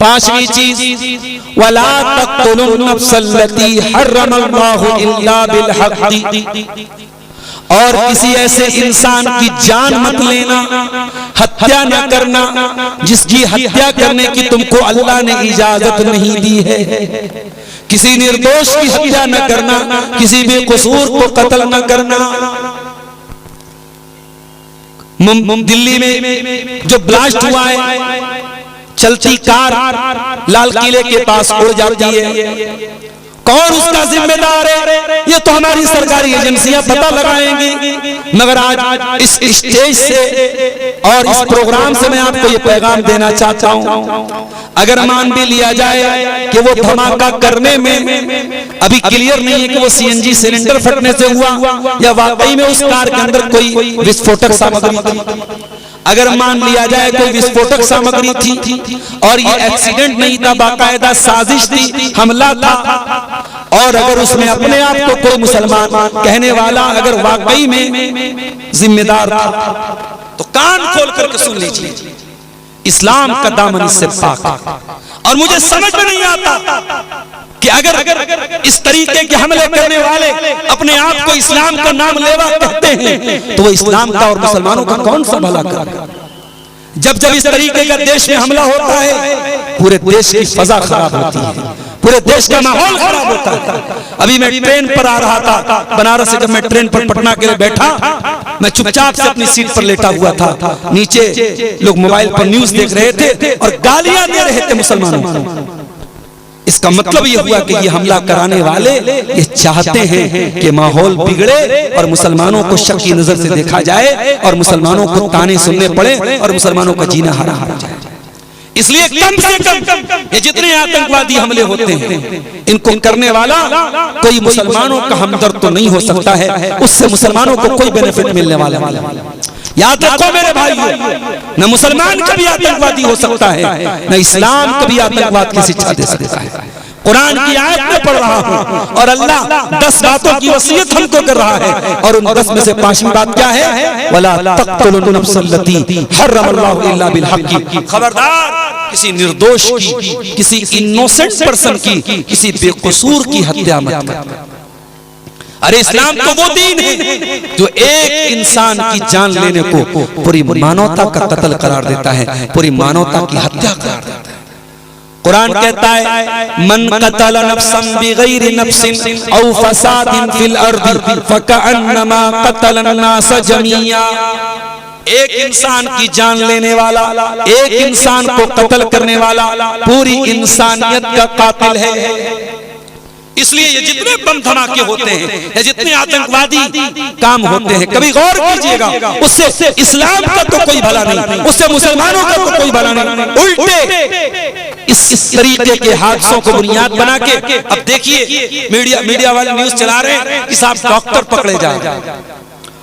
A: पांचवी चीज वला तक़तुलुन नफ्सल्लती हर्रमल्लाहु इल्ला बिल हक़्क़ि, और किसी ऐसे इंसान की जान मत लेना, हत्या न करना जिसकी हत्या करने की तुमको अल्लाह ने इजाजत नहीं दी है। किसी निर्दोष की हत्या न करना, किसी बेकसूर को कत्ल न करना। दिल्ली में जो ब्लास्ट हुआ है, चलती कार लाल किले के पास उड़ जाती है, कौन उसका जिम्मेदार है ये तो हमारी सरकारी एजेंसियां पता लगाएंगी। मगर आज इस स्टेज से और इस प्रोग्राम से मैं आपको ये पैगाम देना चाहता हूं, अगर मान भी लिया जाए कि वो धमाका करने में अभी क्लियर नहीं है कि वो सीएनजी सिलेंडर फटने से हुआ या वाकई में उस कार के अंदर कोई विस्फोटक सामग्री थी, अगर मान लिया जाए कोई विस्फोटक सामग्री थी और ये एक्सीडेंट नहीं था, बाकायदा साजिश थी, हमला था, और अगर उसमें अपने आप को कोई मुसलमान कहने वाला अगर वाकई में जिम्मेदार था तो कान खोल करके सुन लीजिए, इस्लाम का दामन इससे पाक। और मुझे समझ में नहीं आता कि अगर इस तरीके के हमले करने वाले अपने आप को इस्लाम का नाम लेवा कहते हैं तो वो इस्लाम का और मुसलमानों का कौन सा भला करे। जब जब इस तरीके का देश में हमला होता है पूरे देश की फजा खराब होती है, पूरे देश का माहौल खराब होता है। अभी मैं ट्रेन पर आ रहा था बनारस से, जब मैं ट्रेन पर पटना के लिए बैठा, मैं चुपचाप से अपनी सीट पर लेटा हुआ था, नीचे लोग मोबाइल पर न्यूज देख रहे थे और गालियां दे रहे थे मुसलमानों को। इसका मतलब ये हुआ कि ये हमला कराने वाले ये चाहते हैं कि माहौल बिगड़े और मुसलमानों को शक की नजर से देखा जाए और मुसलमानों को ताने सुनने पड़े और मुसलमानों का जीना हराम हो जाए। इसलिए कम से कम ये जितने आतंकवादी हमले होते हैं इनको करने वाला कोई मुसलमानों का हमदर्द तो नहीं हो सकता है, उससे मुसलमानों को कोई बेनिफिट मिलने वाला। याद रखो मेरे भाइयों, न मुसलमान कभी आतंकवादी हो सकता है, न इस्लाम कभी आतंकवाद की शिक्षा दे सकता है। कुरान की आयत में पढ़ रहा हूं और अल्लाह 10 बातों की वसीयत हमको कर रहा है और उन 10 में से 5वीं बात क्या है, वला तक़तुलुन नफ्सल्लती हर्रमल्लाहु इल्ला बिल हक़्क़ि, खबरदार किसी निर्दोष की, किसी इनोसेंट पर्सन की, किसी बेकसूर की हत्या मत कर। अरे इस्लाम तो वो दीन है जो एक इंसान की जान लेने को पूरी मानवता का कत्ल करार देता है, पूरी मानवता की हत्या करार देता है। कुरान कहता है मन कतल नफ्सन बिगैर नफ्सिन औ फसादिन फिल अर्दि फकअन्नमा कतल अन्नास जमीआ, एक इंसान की जान लेने वाला, एक इंसान को कत्ल करने वाला पूरी इंसानियत का कातिल है। इसलिए ये जितने बम धमाके होते हैं या जितने आतंकवादी काम होते हैं, कभी गौर कीजिएगा, उससे इस्लाम का तो कोई भला नहीं, उससे मुसलमानों का तो कोई भला नहीं। उल्टे इस तरीके के हादसों को बुनियाद बना के अब देखिए मीडिया वाले न्यूज चला रहे हैं कि साहब डॉक्टर पकड़े जाए,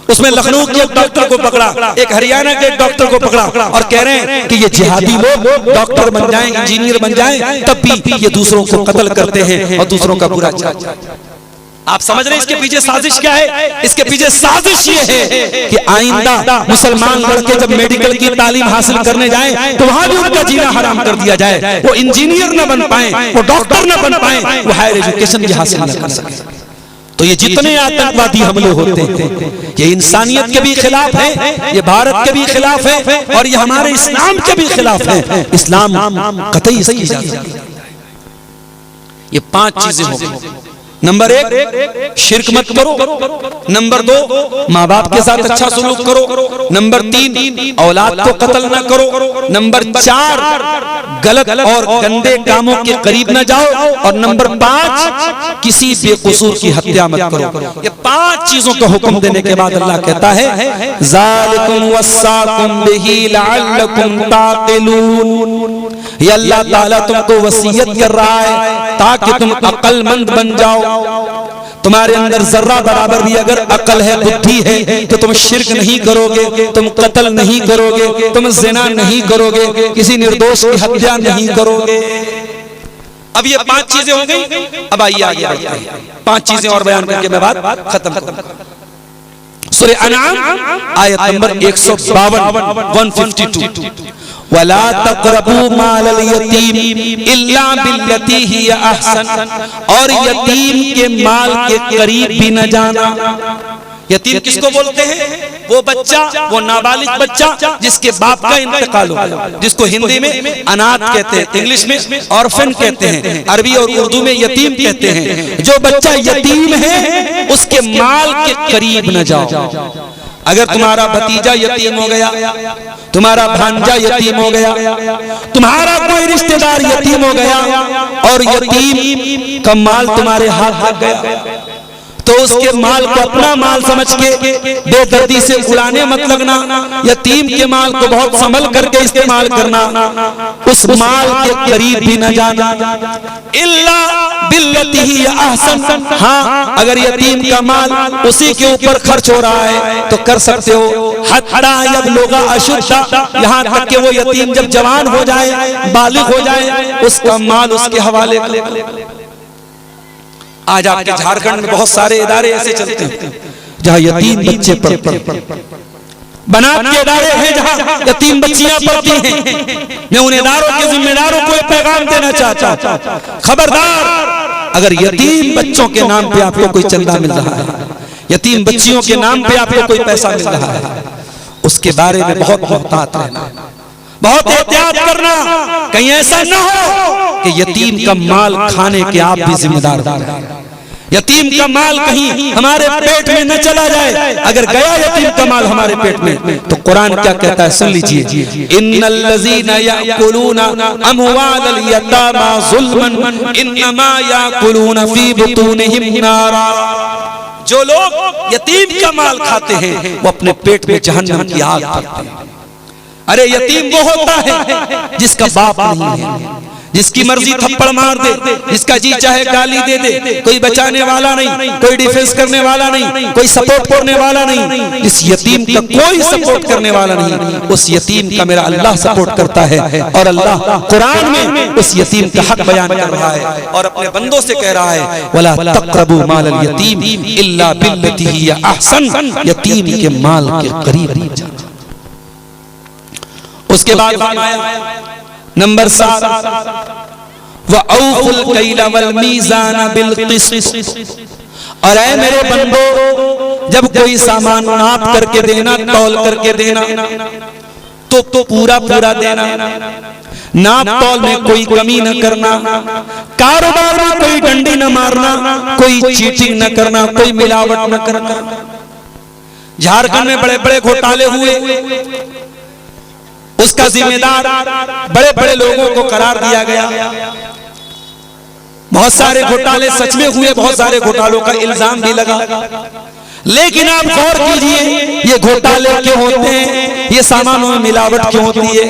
A: उसमें लखनऊ के एक डॉक्टर को पकड़ा, एक हरियाणा के एक डॉक्टर को पकड़ा और कह रहे हैं कि ये जिहादी लोग डॉक्टर बन जाएं, इंजीनियर बन जाएं, तब भी ये दूसरों को कत्ल करते हैं और दूसरों का बुरा चाहते हैं। आप समझ रहे हैं इसके पीछे साजिश क्या है? इसके पीछे साजिश ये है कि आइंदा मुसलमान लड़के जब मेडिकल की तालीम हासिल करने जाएं तो वहां भी उनका जीना हराम कर दिया जाए, वो इंजीनियर न बन पाए, वो डॉक्टर न बन पाए, वो हायर एजुकेशन भी हासिल न कर सके। तो ये जितने आतंकवादी हमले होते हैं ये इंसानियत के भी खिलाफ है, ये भारत के भी खिलाफ है और ये हमारे इस्लाम के भी खिलाफ है। इस्लाम कतई इसकी इजाजत नहीं देता। ये 5 चीजें हो गई। नंबर 1 शिर्क मत करो, नंबर 2 माँ बाप के साथ अच्छा सलूक करो, नंबर 3 औलाद को कत्ल न करो, नंबर 4 गलत और गंदे कामों के करीब न जाओ और नंबर 5 किसी बेकसूर की हत्या मत करो। ये 5 चीजों का हुक्म देने के बाद अल्लाह कहता है ज़ालिकुम वस्साकुम बिही लअल्लकुम ताक़िलून। ये अल्लाह ताला तुमको वसीयत कर रहा है ताकि तुम अक्लमंद बन जाओ। तुम्हारे अंदर जर्रा बराबर भी अगर अकल है, बुद्धि है, तो तुम शिर्क नहीं करोगे, तुम कत्ल नहीं करोगे, तुम ज़िना नहीं करोगे, किसी निर्दोष की हत्या नहीं करोगे। अब ये 5 चीजें हो गई। अब आइए आगे बढ़ते हैं। 5 चीजें और बयान करके मैं बात खत्म करूंगा। सूरह अनआम आयत नंबर 152 वला तक़रबू मालल यतीम इल्ला बिल्लती हिय अहसन। और यतीम के माल के करीब भी न जाना। यतीम किसको बोलते हैं? वो बच्चा, वो नाबालिग बच्चा जिसके बाप का इंतकाल हो गया, जिसको हिंदी में अनाथ कहते हैं, इंग्लिश में ऑर्फन कहते हैं, अरबी और उर्दू में यतीम कहते हैं। जो बच्चा यतीम है उसके माल के करीब न जाओ। अगर तुम्हारा भतीजा यतीम हो गया, तुम्हारा भांजा यतीम हो गया, तुम्हारा कोई रिश्तेदार यतीम हो गया और यतीम का माल तुम्हारे हाथ लग गया, तो उसके माल को अपना माल समझ के बेदर्दी से उड़ाने मत लगना। यतीम के माल को बहुत संभल करके इस्तेमाल करना। उस माल के करीब भी न जाना। इल्ला बिल्लती ही अहसन। हाँ, अगर यतीम का माल उसी के ऊपर खर्च हो रहा है तो कर सकते हो। हत्ता यबलुगा अशुद्धा, यहाँ तक कि वो यतीम जब जवान हो जाए, बालिग हो जाए, उसका माल उसके हवाले कर। आज आपके झारखंड में बहुत सारे इदारे ऐसे चलते हैं जहाँ यतीम बच्चे पढ़ते हैं। बनात के इदारे हैं जहाँ यतीम बच्चियां पढ़ती हैं। मैं उन इदारों के जिम्मेदारों को एक पैगाम देना चाहता हूँ, खबरदार, अगर यतीम बच्चों के नाम पे आपको कोई चंदा मिल रहा है, यतीम बच्चियों के नाम पे आपको कोई पैसा मिल रहा है, उसके बारे में बहुत मोहतात रहना, बहुत एहतियात करना। कहीं ऐसा न हो कि यतीम का माल खाने के आप भी जिम्मेदार हो। यतीम का माल कहीं हमारे पेट में न चला जाए। अगर गया यतीम का माल हमारे पेट में तो कुरान क्या कहता है, सुन लीजिए। इन्नल लज़ीना याकुलूना अमवालल यतामा ज़ुल्मन इन्नमा याकुलूना फी बुतूनिहिम नारा। जो लोग यतीम का माल खाते हैं वो अपने पेट में जहन्नम की आग भरते हैं। अरे यतीम वो होता है जिसका बाप नहीं है, जिसकी मर्जी थप्पड़ मार दे, जिसका जी चाहे गाली दे दे, कोई बचाने वाला नहीं, कोई डिफेंस करने वाला नहीं, कोई सपोर्ट करने वाला नहीं। इस यतीम का कोई सपोर्ट करने वाला नहीं। उस यतीम का मेरा अल्लाह सपोर्ट करता है और अल्लाह कुरान में उस यतीम का हक बयान कर रहा है और अपने बंदों से कह रहा है वला तक़रबू मालल यतीम इल्ला बिल्लती हिय अहसन। यतीम के माल के करीब नहीं जाना। उसके बाद नंबर 7 वअऊफुल कैल वल मीज़ान बिल क़िस्त। और ऐ मेरे बंदो, जब कोई सामान नाप करके देना, तौल करके देना, तो पूरा पूरा देना। नाप तौल में कोई कमी न करना, कारोबार में कोई डंडी न मारना, कोई चीटिंग न करना, कोई मिलावट न करना। झारखंड में बड़े बड़े घोटाले हुए, उसका जिम्मेदार बड़े बड़े लोगों को करार दिया गया। बहुत सारे घोटाले सच में हुए, बहुत सारे घोटालों का इल्जाम भी लगा। लेकिन आप गौर कीजिए, ये घोटाले क्यों होते हैं, ये सामानों में मिलावट क्यों होती है?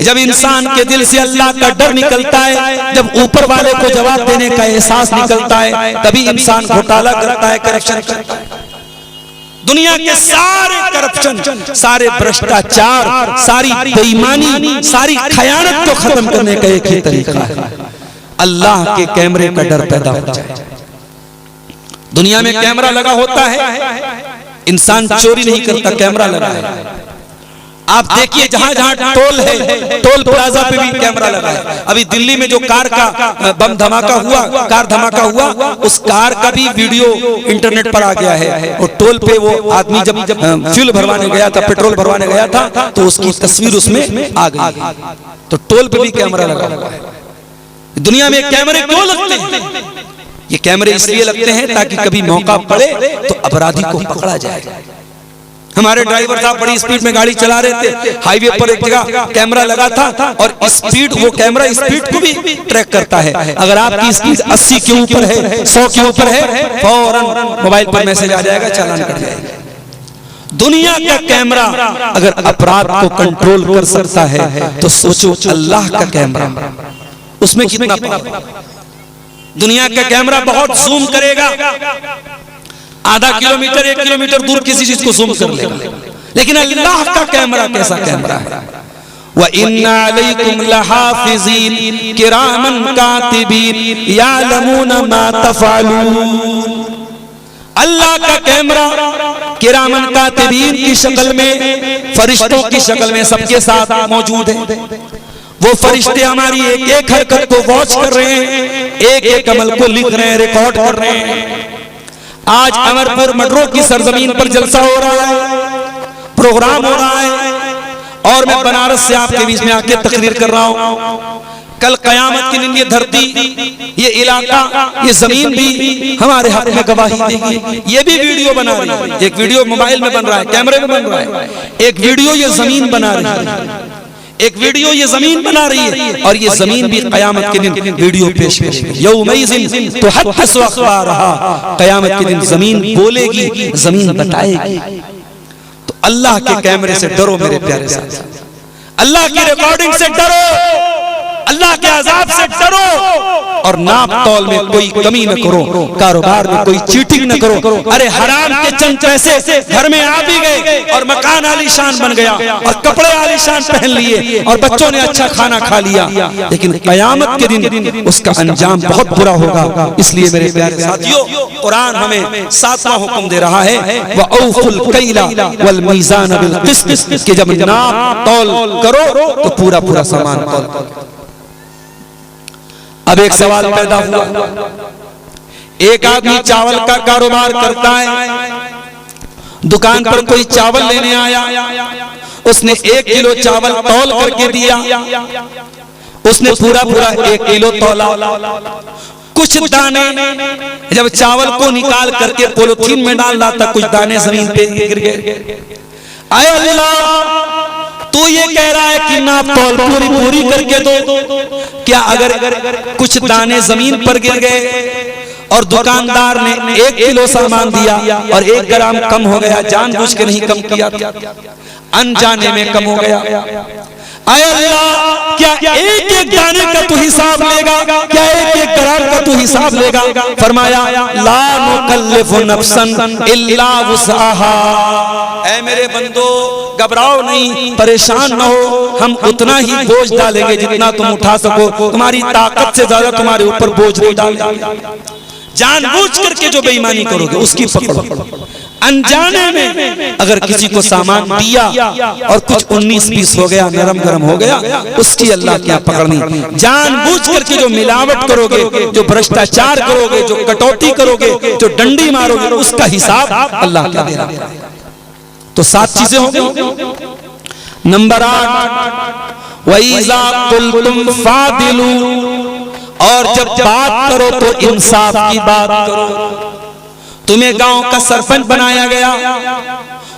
A: जब इंसान के दिल से अल्लाह का डर निकलता है, जब ऊपर वाले को जवाब देने का एहसास निकलता है, तभी इंसान घोटाला करता है, करप्शन करता है। दुनिया के सारे करप्शन, सारे भ्रष्टाचार, सारी बेईमानी, सारी खयानत को खत्म करने का एक ही तरीका है, अल्लाह के कैमरे का डर पैदा हो जाए। दुनिया में कैमरा लगा होता है, इंसान चोरी नहीं करता, कैमरा लगा है। आप देखिए जहां जहां टोल है, टोल प्लाजा पे भी कैमरा लगा है। अभी दिल्ली में जो कार का बम धमाका हुआ, कार धमाका हुआ, उस कार का भी वीडियो इंटरनेट पर आ गया है। और टोल पे वो आदमी जब फ्यूल भरवाने गया था, पेट्रोल भरवाने गया था, तो उसकी तस्वीर उसमें आ गई। तो टोल पे भी कैमरा लगा हुआ है। दुनिया में कैमरे क्यों लगते हैं? ये कैमरे इसलिए लगते हैं ताकि कभी मौका पड़े तो अपराधी को पकड़ा जाए। हमारे ड्राइवर साहब बड़ी स्पीड में गाड़ी चला रहे थे, हाईवे पर एक जगह कैमरा लगा था और स्पीड, वो कैमरा स्पीड को भी ट्रैक करता है। अगर आपकी स्पीड 80 के ऊपर है, 100 के ऊपर है, फौरन मोबाइल पर मैसेज आ जाएगा, चालान कट जाएगा। दुनिया का कैमरा अगर अपराध को कंट्रोल कर सकता है तो सोचो अल्लाह का कैमरा, उसमें कितना पावर। दुनिया का कैमरा बहुत जूम करेगा, आधा किलोमीटर 1 किलोमीटर दूर किसी चीज को जूम कर लेगा, लेकिन अल्लाह का कैमरा कैसा कैमरा है? व इन्ना अलैकुम लहाफिज़ीन किरामन कातिबीन यालमूना मा तफ़अलून। अल्लाह का कैमरा किरामन कातिबीन की शक्ल में, फरिश्तों की शक्ल में सबके साथ मौजूद है। वो फरिश्ते हमारी एक एक हरकत को वॉच कर रहे हैं, एक एक अमल को लिख रहे हैं, रिकॉर्ड कर रहे हैं। आज अमरपुर मडरों की सरजमीन पर जलसा हो रहा है, प्रोग्राम हो रहा है, और मैं बनारस से आपके बीच में आके तकरीर कर रहा हूं। कल कयामत के दिन ये धरती, ये इलाका, ये जमीन भी हमारे हाथ में गवाही देगी। ये भी वीडियो बना रही है, एक वीडियो मोबाइल में बन रहा है, कैमरे में बन रहा है, एक वीडियो ये जमीन बना रही है, एक वीडियो ये जमीन बना रही है, और ये जमीन भी कयामत के दिन वीडियो पेश करेगी। यौमइज़िन तुहद्दिसु अख़बारहा, कयामत के दिन जमीन बोलेगी, जमीन बताएगी। तो अल्लाह के कैमरे से डरो मेरे प्यारे साथी, अल्लाह की रिकॉर्डिंग से डरो, अल्लाह के अज़ाब से डरो, और नाप तौल में कोई कमी न करो, कारोबार में कोई चीटिंग न करो। अरे हराम के चंद पैसे घर में आ भी गए और मकान आलीशान बन गया और कपड़े आलीशान पहन लिए और बच्चों ने अच्छा खाना खा लिया, लेकिन कयामत के दिन उसका अंजाम बहुत बुरा होगा। इसलिए मेरे प्यारे साथियों, कुरान हमें 7वां हुक्म दे रहा है, वअऊफुल कैला वल मीज़ान बिल क़िस्त, कि जब नाप तौल करो तो पूरा पूरा सामान तौल करो। अब एक सवाल पैदा हुआ, एक आदमी चावल का कारोबार करता है, दुकान पर कोई चावल लेने आया, उसने 1 किलो चावल तौल करके दिया, उसने पूरा पूरा 1 किलो तौला। कुछ दाने जब चावल को निकाल करके पॉलिथीन में डाल रहा था, कुछ दाने जमीन पे गिर गए। आए अल्लाह, तू ये कह रहा है कि नाप तौल पूरी पूरी करके दो, क्या अगर कुछ दाने जमीन पर गिर गए और दुकानदार ने 1 किलो सामान दिया और 1 ग्राम कम हो गया, जानबूझ के नहीं कम किया, अनजाने में कम हो गया, आए अल्लाह, क्या एक एक दाने का तू हिसाब लेगा? क्या एक एक ग्राम का तू हिसाब लेगा? फरमाया, ला नुकल्लिफु नफ्सन इल्ला वुसअहा। ऐ मेरे बंदो, घबराओ नहीं, परेशान न हो, हम उतना ही बोझ डालेंगे जितना तुम उठा सको, तुम्हारी ताकत से ज्यादा तुम्हारे ऊपर बोझ नहीं डालेंगे। जानबूझ करके जो बेईमानी करोगे उसकी पकड़ो। अनजाने में अगर किसी को सामान दिया और कुछ 19-20 हो गया, नरम गरम हो गया, उसकी अल्लाह क्या पकड़नी। जानबूझ करके जो मिलावट करोगे, जो भ्रष्टाचार करोगे, जो कटौती करोगे, जो डंडी मारोगे, उसका हिसाब अल्लाह क्या देगा। तो 7 चीजें हो गई। नंबर 8, वइज़ा कुल्तुम फादिलू, और जब बात करो तो इंसाफ की बात करो। तुम्हें गांव का सरपंच बनाया गया,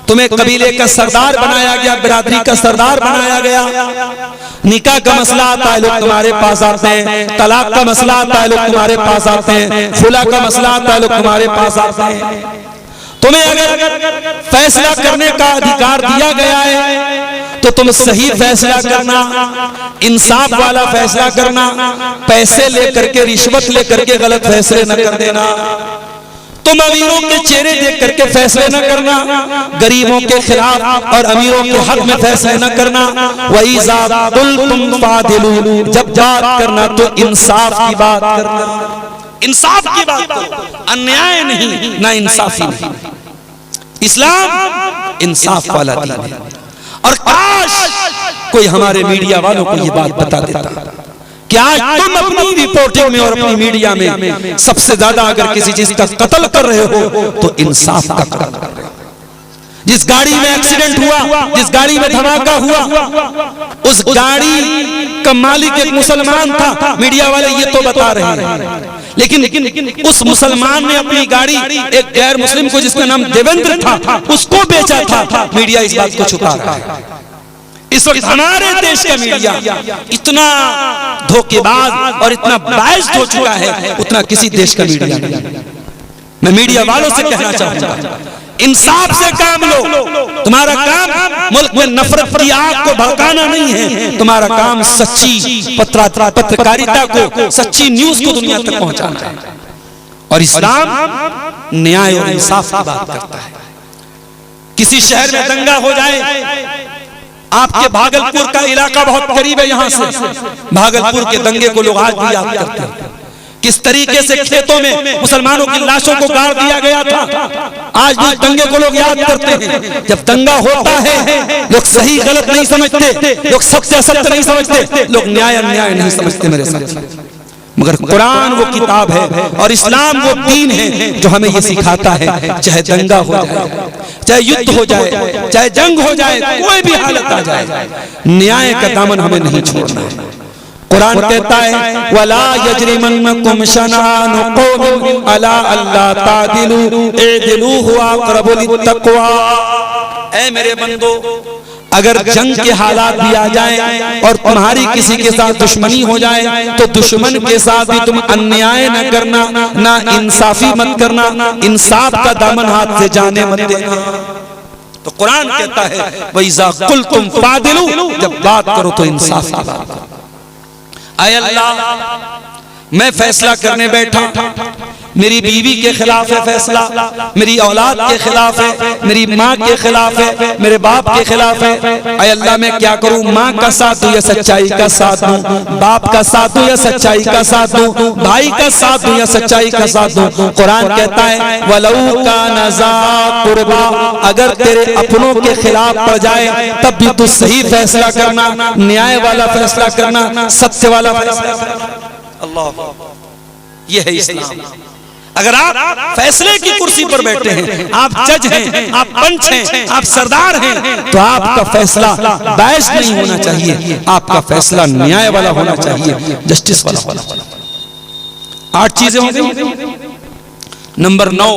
A: तुम्हें कबीले का सरदार बनाया गया, बिरादरी का सरदार बनाया गया, निकाह का मसला आता है लोग तुम्हारे पास आते हैं, तलाक का मसला आता है लोग तुम्हारे पास आते हैं, खुला का मसला आता है लोग तुम्हारे पास आते हैं। तुम्हें अगर फैसला करने का अधिकार दिया गया है तो तुम सही फैसला करना, इंसाफ वाला फैसला करना, पैसे लेकर के, रिश्वत लेकर के गलत फैसले न कर देना। तुम अमीरों के चेहरे देख करके फैसले न करना, गरीबों के खिलाफ और अमीरों के हक में फैसले न करना। वइज़ा कुल्तुम फादिलू, जब बात करना तो इंसाफ की बात करना, इंसाफ की बात करो, अन्याय नहीं, ना इंसाफी नहीं। इस्लाम इंसाफ वाला दीन है। और काश कोई हमारे मीडिया वालों को ये बात बता देता कि आज तुम अपनी रिपोर्टिंग में और अपनी मीडिया में सबसे ज्यादा अगर किसी चीज का कत्ल कर रहे हो तो इंसाफ का कत्ल कर रहे हो। जिस गाड़ी में एक्सीडेंट हुआ, जिस गाड़ी में धमाका हुआ, उस गाड़ी का मालिक एक मुसलमान था। मीडिया वाले ये तो बता रहे हैं, लेकिन उस मुसलमान ने अपनी गाड़ी एक गैर मुस्लिम को, जिसका नाम देवेंद्र था, उसको बेचा था। मीडिया इस बात को छुपा रहा है। इस वक्त हमारे देश का मीडिया इतना धोखेबाज और इतना बायस्ड हो चुका है, उतना किसी देश का मीडिया नहीं। मैं मीडिया वालों से कहना चाहूंगा, इंसाफ से काम लो। तुम्हारा काम मुल्क में नफरत की आग को भड़काना नहीं है, तुम्हारा काम सच्ची पत्रकारिता को, सच्ची न्यूज को दुनिया तक पहुंचाना है। और इस्लाम न्याय और इंसाफ की बात करता है। किसी शहर में दंगा हो जाए, आपके भागलपुर का इलाका बहुत करीब है यहां से, भागलपुर के दंगे को लोग आज भी याद करते हैं। किस तरीके से खेतों में मुसलमानों की लाशों को गाड़ दिया गया था, आज भी दंगे को लोग याद करते हैं। जब दंगा होता है, लोग सही गलत नहीं समझते, लोग सत्य असत्य नहीं समझते, लोग न्याय अन्याय नहीं समझते मेरे साथ। मगर कुरान वो किताब है और इस्लाम वो दीन है जो हमें ये सिखाता है, चाहे दंगा हो जाए, चाहे युद्ध हो जाए, चाहे जंग हो जाए, कोई भी हालत आ जाए, न्याय का दामन हमें नहीं छोड़ना है। कुरान कहता है, वला यजरिमन्नकुम शनानु कौमिन अला अल्ला तादिलू इदिलू हुवा अक़रबु लित्तक़वा। ऐ मेरे बंदो, अगर जंग के हालात भी आ जाएं और तुम्हारी किसी के साथ दुश्मनी हो जाए, तो दुश्मन के साथ भी तुम अन्याय न करना, ना इंसाफी मत करना, इंसाफ का दामन हाथ से जाने मत देना। तो कुरान कहता है, वइज़ा कुल्तुम फादिलू, जब बात करो तो इंसाफ की बात करो। आय अल्लाह, मैं फैसला करने बैठा, मेरी बीवी के खिलाफ है फैसला, मेरी औलाद के खिलाफ है, मेरी माँ के खिलाफ है, मेरे बाप के खिलाफ है। आय अल्लाह, मैं क्या करूँ? माँ का साथ दूं या सच्चाई का साथ दूं, बाप का साथ दूं या सच्चाई का साथ दूं, भाई का साथ दूं या सच्चाई का साथ दूं? कुरान कहता है, वलऊ कान ज़ा कुर्बा, अगर तेरे अपनों के खिलाफ पड़ जाए तब भी तू सही फैसला करना, न्याय वाला फैसला करना, सत्य वाला फैसला करना। अल्लाह, ये है इस्लाम। अगर आप फैसले की कुर्सी पर बैठे हैं, आप जज हैं, आप पंच हैं, आप सरदार हैं, तो आपका फैसला बायस नहीं होना चाहिए, आपका फैसला न्याय वाला होना चाहिए, जस्टिस वाला होना चाहिए। 8 चीजें हो गई। नंबर 9,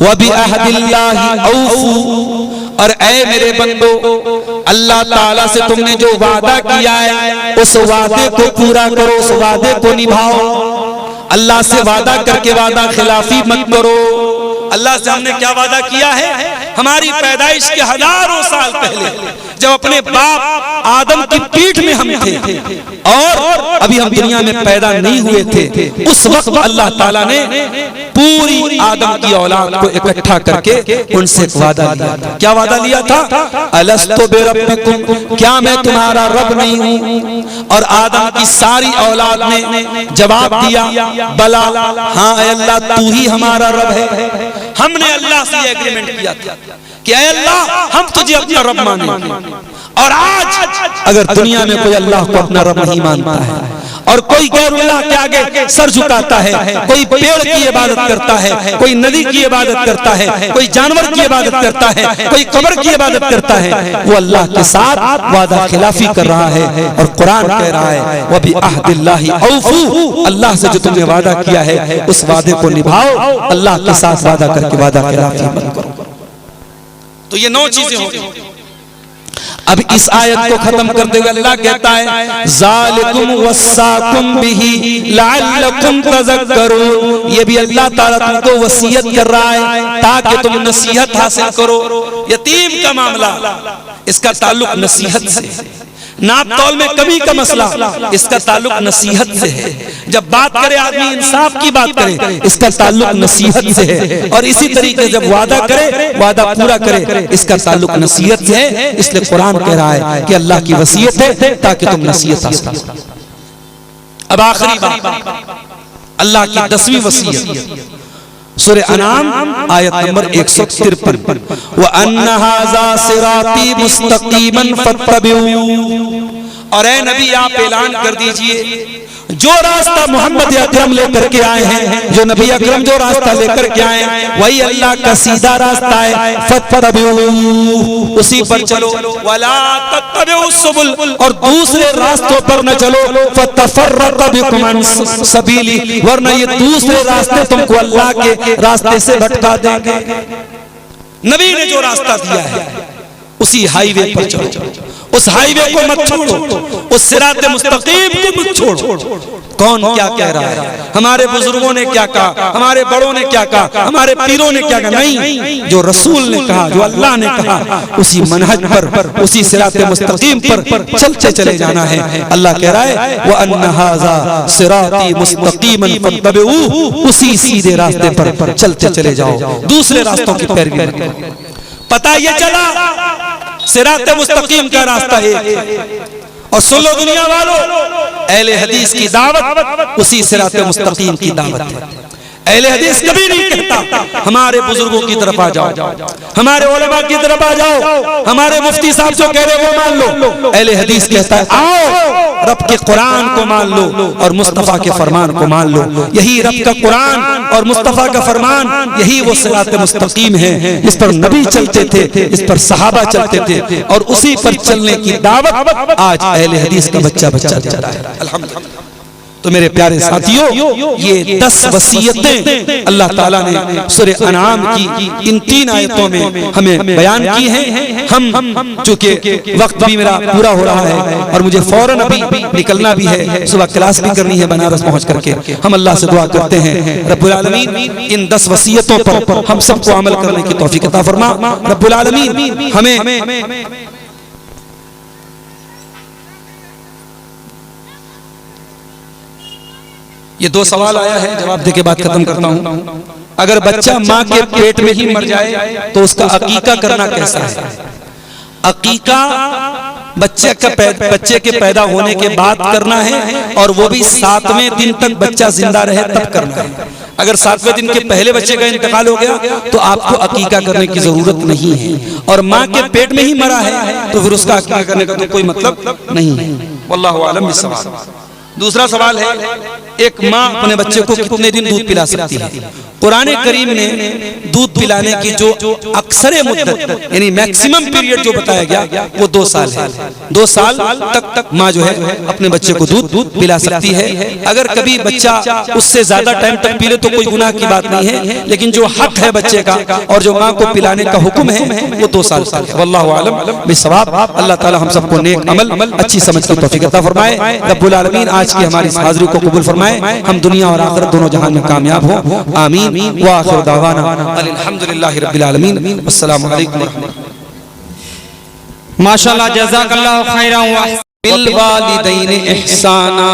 A: वबि अहदिल्लाहि औफू, और ऐ मेरे बंदो, अल्लाह ताला से तुमने जो वादा किया है उस वादे को पूरा करो, उस वादे को निभाओ। अल्लाह से वादा करके वादा खिलाफी मत करो। अल्लाह से हमने क्या वादा किया है? हमारी पैदाइश के हजारों साल पहले, जब अपने बाप आदम की पीठ में हम थे और अभी हम दुनिया में पैदा नहीं हुए थे, उस वक्त अल्लाह ताला ने पूरी आदम की औलाद को इकट्ठा करके उनसे वादा लिया था। क्या वादा लिया था? अलस्तु बिरब्बिकुम, क्या मैं तुम्हारा रब नहीं हूँ? और आदम की सारी औलाद ने जवाब दिया, बला, हाँ अल्लाह तू ही हमारा रब है। हमने अल्लाह से एग्रीमेंट किया था कि अल्लाह हम तुझे अपना रब मानेंगे। और आज अगर दुनिया में कोई अल्लाह को अपना रब नहीं मानता है और कोई गैरुल्लाह के आगे सर झुकाता है, कोई पेड़ की इबादत करता है, कोई नदी की इबादत करता है, कोई जानवर की इबादत करता है, कोई कब्र की इबादत करता है, वो अल्लाह के साथ वादा खिलाफी कर रहा है। और कुरान कह रहा है, वबि अहदिल्लाहि औफू, अल्लाह से जो तुमने वादा किया है उस वादे को निभाओ, अल्लाह के साथ वादा करके वादा खिलाफी मत करो। तो ये 9 चीजें हो गई। अब इस आयत को खत्म करते हुए अल्लाह कहता है, ज़ालिकुम वस्साकुम बिही लअल्लकुम तज़क्करून, ये भी अल्लाह ताला तुमको वसीयत कर रहा है ताकि तुम नसीहत हासिल करो। यतीम का मामला, इसका ताल्लुक नसीहत से है। नाप तौल में कमी का मसला, इसका ताल्लुक नसीहत से है। जब बात करे आदमी इंसाफ की बात करे, इसका ताल्लुक नसीहत से है। और इसी तरीके जब वादा करे, वादा पूरा करे, इसका ताल्लुक नसीहत से है। इसलिए कुरान कह रहा है कि अल्लाह की वसीयत है ताकि तुम नसीहत हासिल करो। अब आखिरी बात, अल्लाह की 10वीं वसीयत, सूरह अनाम आयत नंबर 153। व अन्ना हाज़ा सिराती मुस्तकीमन फत्तबिऊ। और ए नबी आप ऐलान कर दीजिए जो रास्ता मोहम्मद अकरम लेकर के आए हैं, जो नबी अकरम जो रास्ता लेकर के आए हैं वही अल्लाह का सीधा रास्ता है। फत्तबिऊ, उसी पर चलो। वला तत्तबिऊ सुबुल, और दूसरे रास्तों पर न चलो। फतफर्रक़ बिकुम अन सबीली, वरना ये दूसरे रास्ते तुमको अल्लाह के रास्ते से भटका देंगे। नबी ने जो रास्ता दिया है उसी हाईवे पर चलो, उस हाईवे को मत छोड़ो, उस सिराते मुस्तकीम को मत छोड़ो। कौन क्या कह रहा है, हमारे बुजुर्गों ने क्या कहा, हमारे बड़ों ने क्या कहा, हमारे पीरों ने क्या कहा, नहीं, जो रसूल ने कहा, जो अल्लाह ने कहा, उसी मनहज पर, उसी सिराते मुस्तकीम पर चलते चले जाना है। अल्लाह कह रहा है व अन्ना हाज़ा सिराती मुस्तकीमन फत्तबिऊ, उसी सीधे रास्ते पर चलते चले जाओ, दूसरे रास्तों की पैरवी मत करो। पता ये चला सिराते मुस्तकीम का रास्ता है। और सुन लो दुनिया वालों, अहले हदीस की दावत उसी सिराते मुस्तकीम की दावत है। अहले हदीस कभी नहीं कहता हमारे बुजुर्गों की तरफ आ जाओ, हमारे उलमा की तरफ आ जाओ, हमारे मुफ्ती साहब जो कह रहे वो मान लो। अहले हदीस कहता है आओ रब के कुरान को मान लो और मुस्तफा के फरमान को मान लो। यही रब का कुरान और मुस्तफा का फरमान, यही वो सिरात मुस्तकीम है। इस पर नबी चलते थे, इस पर सहाबा चलते थे, और उसी पर चलने की दावत आज अहले हदीस का बच्चा दे रहा है। अल्हम्दुलिल्लाह। तो मेरे प्यारे साथियों, ये 10 वसीयतें अल्लाह ताला ने सूरह अनाम की इन 3 आयतों में हमें बयान की हैं। हम चूंकि वक्त भी मेरा पूरा हो रहा है और मुझे फौरन अभी निकलना भी है, सुबह क्लास भी करनी है बनारस पहुंच करके। हम अल्लाह से दुआ करते हैं रब्बुल आलमीन इन 10 वसीयतों पर हम सबको अमल करने की तौफीक अता फरमा। रब्बुल आलमीन हमें ये 2 सवाल आया है, जवाब दे के बात खत्म करता हूं। अगर बच्चा मां के पेट में ही मर जाए तो उसका अकीका करना कैसा है? अकीका बच्चे के पैदा होने के बाद करना है, और वो भी 7वें दिन तक बच्चा जिंदा रहे तब करना है। अगर 7वें दिन के पहले बच्चे का इंतकाल हो गया तो आपको अकीका करने की जरूरत नहीं है, और मां के पेट में ही मरा है तो फिर उसका अकीका करने का तो कोई मतलब नहीं है। वल्लाहु आलम बिस्सवाब। दूसरा सवाल है, एक माँ अपने बच्चे को कितने दिन दूध पिला सकती है? कुरान करीम ने दूध पिलाने की जो अक्सर मुद्दत यानी मैक्सिमम पीरियड जो बताया गया वो 2 साल है। 2 साल तक माँ जो है अपने बच्चे को दूध पिला सकती है। अगर कभी बच्चा उससे ज्यादा टाइम तक पी ले तो कोई गुनाह की बात नहीं है, लेकिन जो हक है बच्चे का और जो माँ को पिलाने का हुक्म है वो 2 साल तक है। वल्लाहु आलम बिस्सवाब। अल्लाह ताला हम सबको नेक अमल अच्छी समझ की तौफीक अता फरमाए। रब्बुल आलमीन आज की हमारी हाजिरी को कबूल फरमाए, हम दुनिया और आखिरत दोनों जहान में कामयाब हो। आमीन। व आखिर दावाना अल्हम्दुलिल्लाहि रब्बिल आलमीन। अस्सलामु अलैकुम व रहमतुल्लाह।
B: माशाअल्लाह, जज़ाकल्लाहु खैरन व
A: बिल वालिदैन इहसाना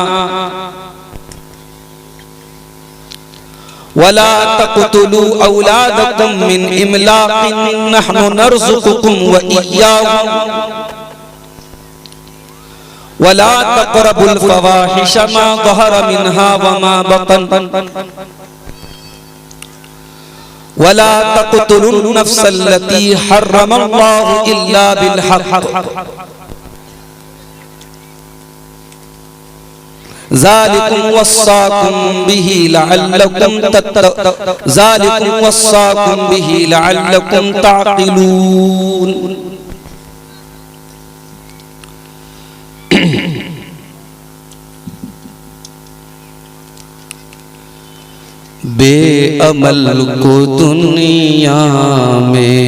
A: वला तक़तुलू औलादकुम मिन इमलाक़िन नहनु नरज़ुकुकुम व इय्याहुम वला तक़रबुल फ़वाहिश मा ज़हरा मिन्हा व मा बतन वला तक़तुलुन नफ़्सल्लती हर्रमल्लाहु इल्ला बिल हक़्क़ ज़ालिकुम वस्साकुम बिही लअल्लकुम ताक़िलून। बेअमल को दुनिया में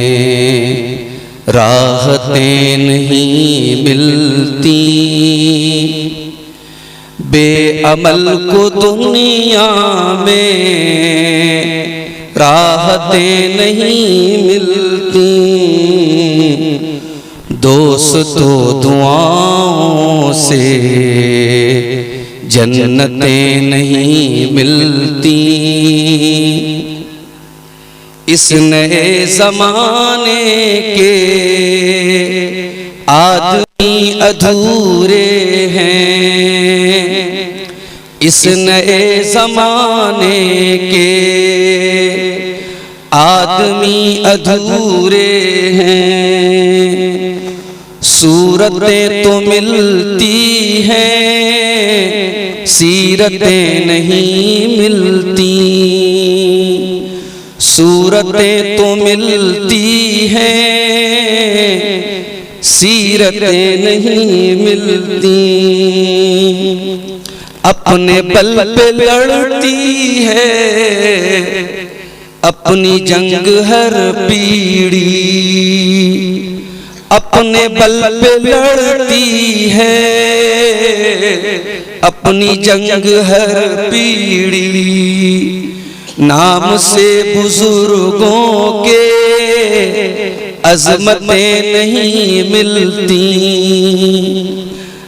A: राहतें नहीं मिलती, बेअमल को दुनिया में राहतें नहीं मिलती, दोस्तों दुआओं से जन्नतें नहीं मिलती। इस नए ज़माने के आदमी अधूरे हैं, इस नए जमाने के आदमी अधूरे हैं, सूरतें तो मिलती हैं, सीरतें नहीं मिलती। सूरतें तो मिलती हैं, सीरतें नहीं मिलती। अपने बल पे लड़ती है अपनी जंग हर पीढ़ी, अपने बल पे लड़ती है अपनी जंग हर पीढ़ी। नाम से बुजुर्गों के अजमतें नहीं मिलती,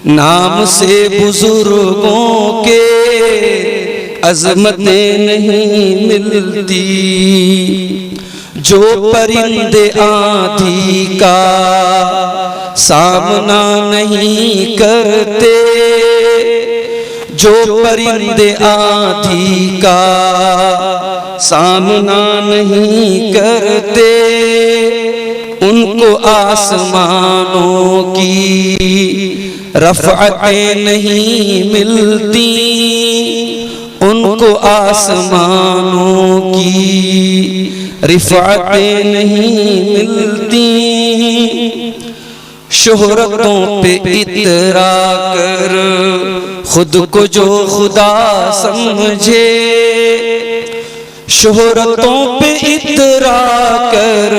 A: नाम से बुजुर्गों के अजमतें नहीं मिलती। जो परिंदे आंधी का सामना नहीं करते, जो परिंदे आंधी का सामना नहीं करते, उनको आसमानों की रफ़अतें नहीं मिलती, उनको आसमानों की रिफ़अतें नहीं मिलती। शोहरतों पे इतरा कर खुद को जो खुदा समझे, शोहरतों पे इतरा कर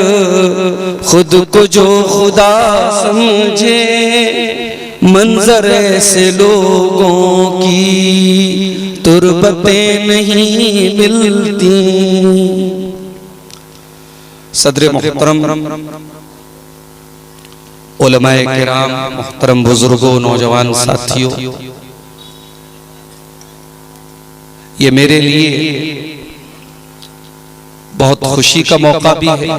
A: खुद को जो खुदा समझे, मंजर ऐसे लोगों की तुरबतें नहीं मिलती। सदर मुहतरम उलमाए किराम, मुहतरम बुजुर्गों, नौजवान साथियों, ये मेरे लिए बहुत खुशी का मौका भी है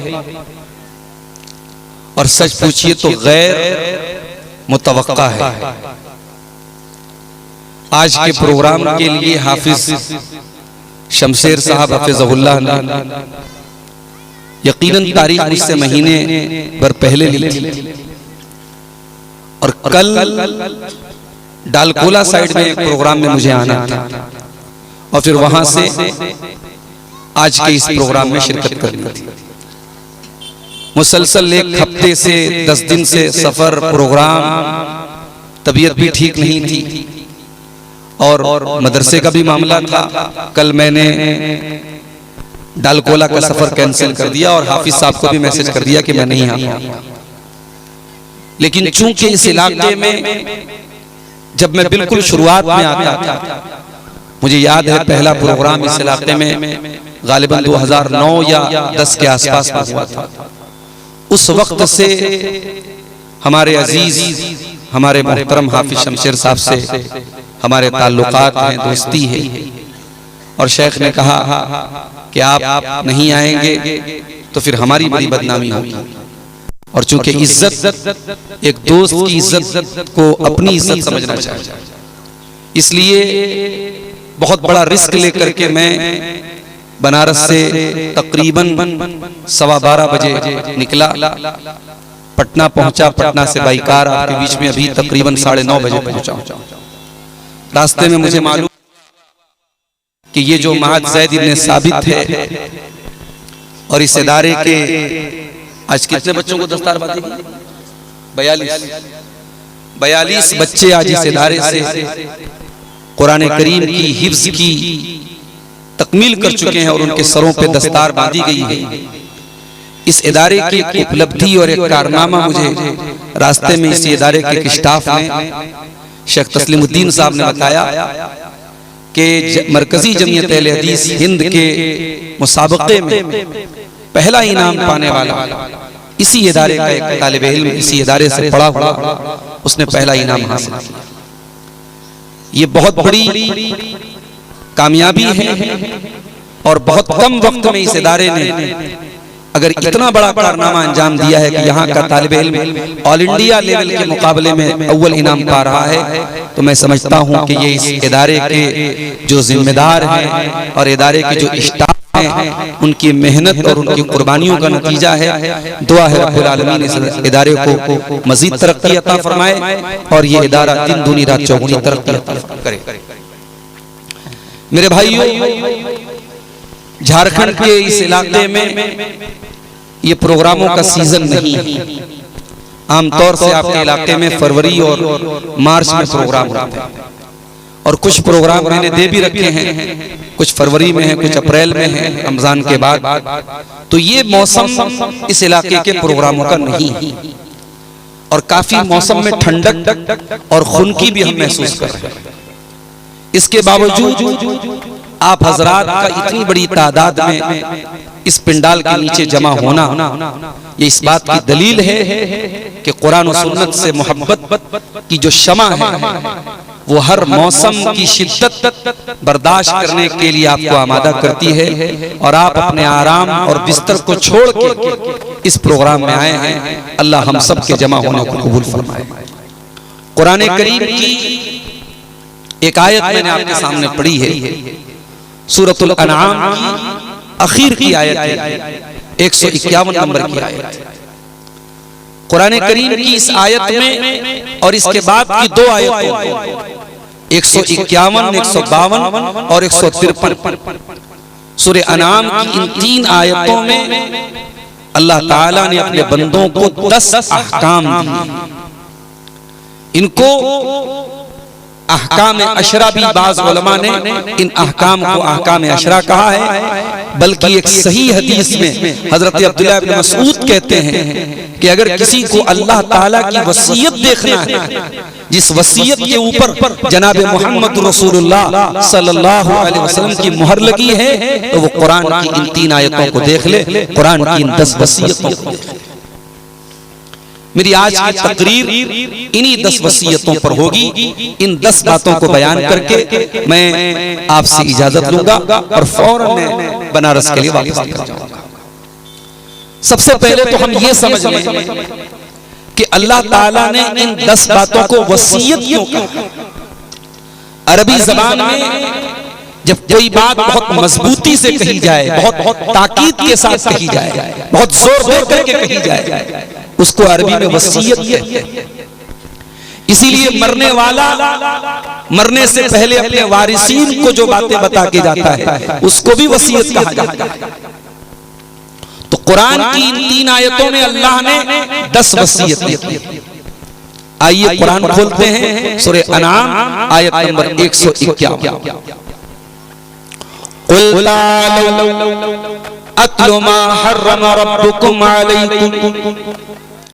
A: और सच पूछिए तो गैर मुतवक्का है। आज के प्रोग्राम के लिए हाफिज शमशेर साहब हफिज़हुल्लाह ने यकीनन तारीख मुझसे महीने भर पहले ली थी और कल डालकोला साइड में एक प्रोग्राम में मुझे आना था और फिर वहां से आज के इस प्रोग्राम में शिरकत करनी थी। मुसलसल एक हफ्ते से 10 दिन से सफर, प्रोग्राम, तबीयत भी ठीक नहीं थी और मदरसे का भी मामला था। कल मैंने डालकोला का सफर कैंसिल कर दिया और हाफिज साहब को भी मैसेज कर दिया कि मैं नहीं आ पाऊंगा। लेकिन चूंकि इस इलाके में जब मैं बिल्कुल शुरुआत में आता था, मुझे याद है पहला प्रोग्राम इस इलाके में गालिबन 2009 या 10 के आसपास में हुआ था। उस वक्त से हमारे अजीज, हमारे मोहतरम हाफिज शमशेर साहब से हमारे ताल्लुकात हैं, दोस्ती है। और शेख ने कहा कि आप नहीं आएंगे तो फिर हमारी बड़ी बदनामी होगी। और चूंकि इज्जत, एक दोस्त की इज्जत को अपनी इज्जत समझना चाहिए, इसलिए बहुत बड़ा रिस्क लेकर के मैं बनारस से तकरीबन 12:15 बजे निकला, पटना पहुंचा। पटना से बाई कार आपके बीच में अभी तकरीबन 9:30 बजे पहुंचा। रास्ते में मुझे मालूम कि ये जो महद ज़ैद इब्न साबित है और इस इदारे के आज कितने बच्चों को दस्तार बांधी? 42 बच्चे आज इस इदारे से कुरान करीम की हिफ्ज की तकमील कर चुके हैं और उनके सरों पे दस्तार बांधी गई है। इस इदारे की एक उपलब्धि और एक कारनामा मुझे रास्ते में इस इदारे के एक स्टाफ ने, शेख तस्लीमुद्दीन साहब ने बताया कि मरकजी जमीयत अहले हदीस हिंद के मुसाबके में पहला इनाम पाने वाला इसी इदारे का एक तालिबे इल्म, इसी इदारे से पढ़ा हुआ, उसने पहला इनाम हासिल किया। ये बहुत बड़ी कामयाबी है और बहुत कम वक्त में इस इदारे ने अगर इतना बड़ा कारनामा अंजाम दिया है कि यहाँ का तालिबे इल्म ऑल इंडिया लेवल के मुकाबले में अव्वल इनाम पा रहा है, तो मैं समझता हूं कि ये इस इदारे के जो जिम्मेदार हैं और इदारे के जो स्टाफ हैं उनकी मेहनत और उनकी कुर्बानियों का नतीजा है। दुआ है रब्बुल आलमीन इस इदारे को मजीद तरक्की अता फरमाए और ये इदारा दिन दूनी रात चौगुनी तरक्की अता करे। मेरे भाइयों, झारखंड के इस इलाके में ये प्रोग्रामों का सीजन नहीं है। आमतौर से आपके इलाके में फरवरी और मार्च में प्रोग्राम होते हैं और कुछ प्रोग्राम मैंने दे भी रखे हैं, कुछ फरवरी में है, कुछ अप्रैल में है, रमजान के बाद। तो ये मौसम इस इलाके के प्रोग्रामों का नहीं है और काफी मौसम में ठंडक और खुनकी भी हम महसूस कर रहे हैं। इसके बावजूद आप हजरात का इतनी बड़ी तादाद में इस पिंडाल के नीचे जमा होना ये इस बात की दलील है कि कुरान और सुन्नत से मोहब्बत की जो शमा है वो हर मौसम की शिद्दत बर्दाश्त करने के लिए आपको आमादा करती है और आप अपने आराम और बिस्तर को छोड़ के इस प्रोग्राम में आए हैं। अल्लाह हम सब के जमा होने को कबूल फरमाए। कुरान करीम की एक आयत मैंने आपके सामने पढ़ी है, सूरतुल अनआम की आखिर की आयत है, 151 नंबर की आयत। कुरान करीम की इस आयत में और इसके बाद की दो आयतों 151, 152 और 153 सूरह अनआम की इन तीन आयतों में अल्लाह ताला ने अपने बंदों को 10 अहकाम दिए। इनको अहकाम अशरा भी बाज़ उलमा ने इन अहकाम को अहकाम अशरा कहा है, बल्कि एक सही हदीस में हजरत अब्दुल्लाह इब्न मसऊद कहते हैं कि अगर किसी को अल्लाह ताला की वसीयत देखना है, जिस वसीयत के ऊपर जनाब मोहम्मद रसूलुल्लाह सल्लल्लाहु अलैहि वसल्लम की मुहर लगी है, तो वो कुरान की इन तीन आयतों को देख ले, कुरान की इन 10 वसीयतों को देख ले। मेरी आज की तकरीर इन्हीं 10 वसीयतों पर होगी। इन 10 बातों को बयान करके मैं आपसे इजाजत लूंगा और फौरन मैं बनारस के लिए वापस निकल जाऊंगा। सबसे पहले तो हम ये समझ लें कि अल्लाह ताला ने इन 10 बातों को वसीयत क्यों कहा। अरबी जबान में जब कोई बात बहुत मजबूती से कही जाए, बहुत ताकीद के साथ कही जाए, बहुत जोर दे करके कही जाए, उसको अरबी में वसीयत कहते हैं। इसीलिए मरने वाला मरने से पहले अपने वारिसीन को जो बातें बता के जाता है उसको भी वसीयत कहा जाता है। तो कुरान की इन 3 आयतों में अल्लाह ने 10 वसीयत की। आइए कुरान खोलते हैं, सूरह अनआम आयत नंबर 151। कुल तालू अत्लु मा हर्रम रब्बुकुम अलैकुम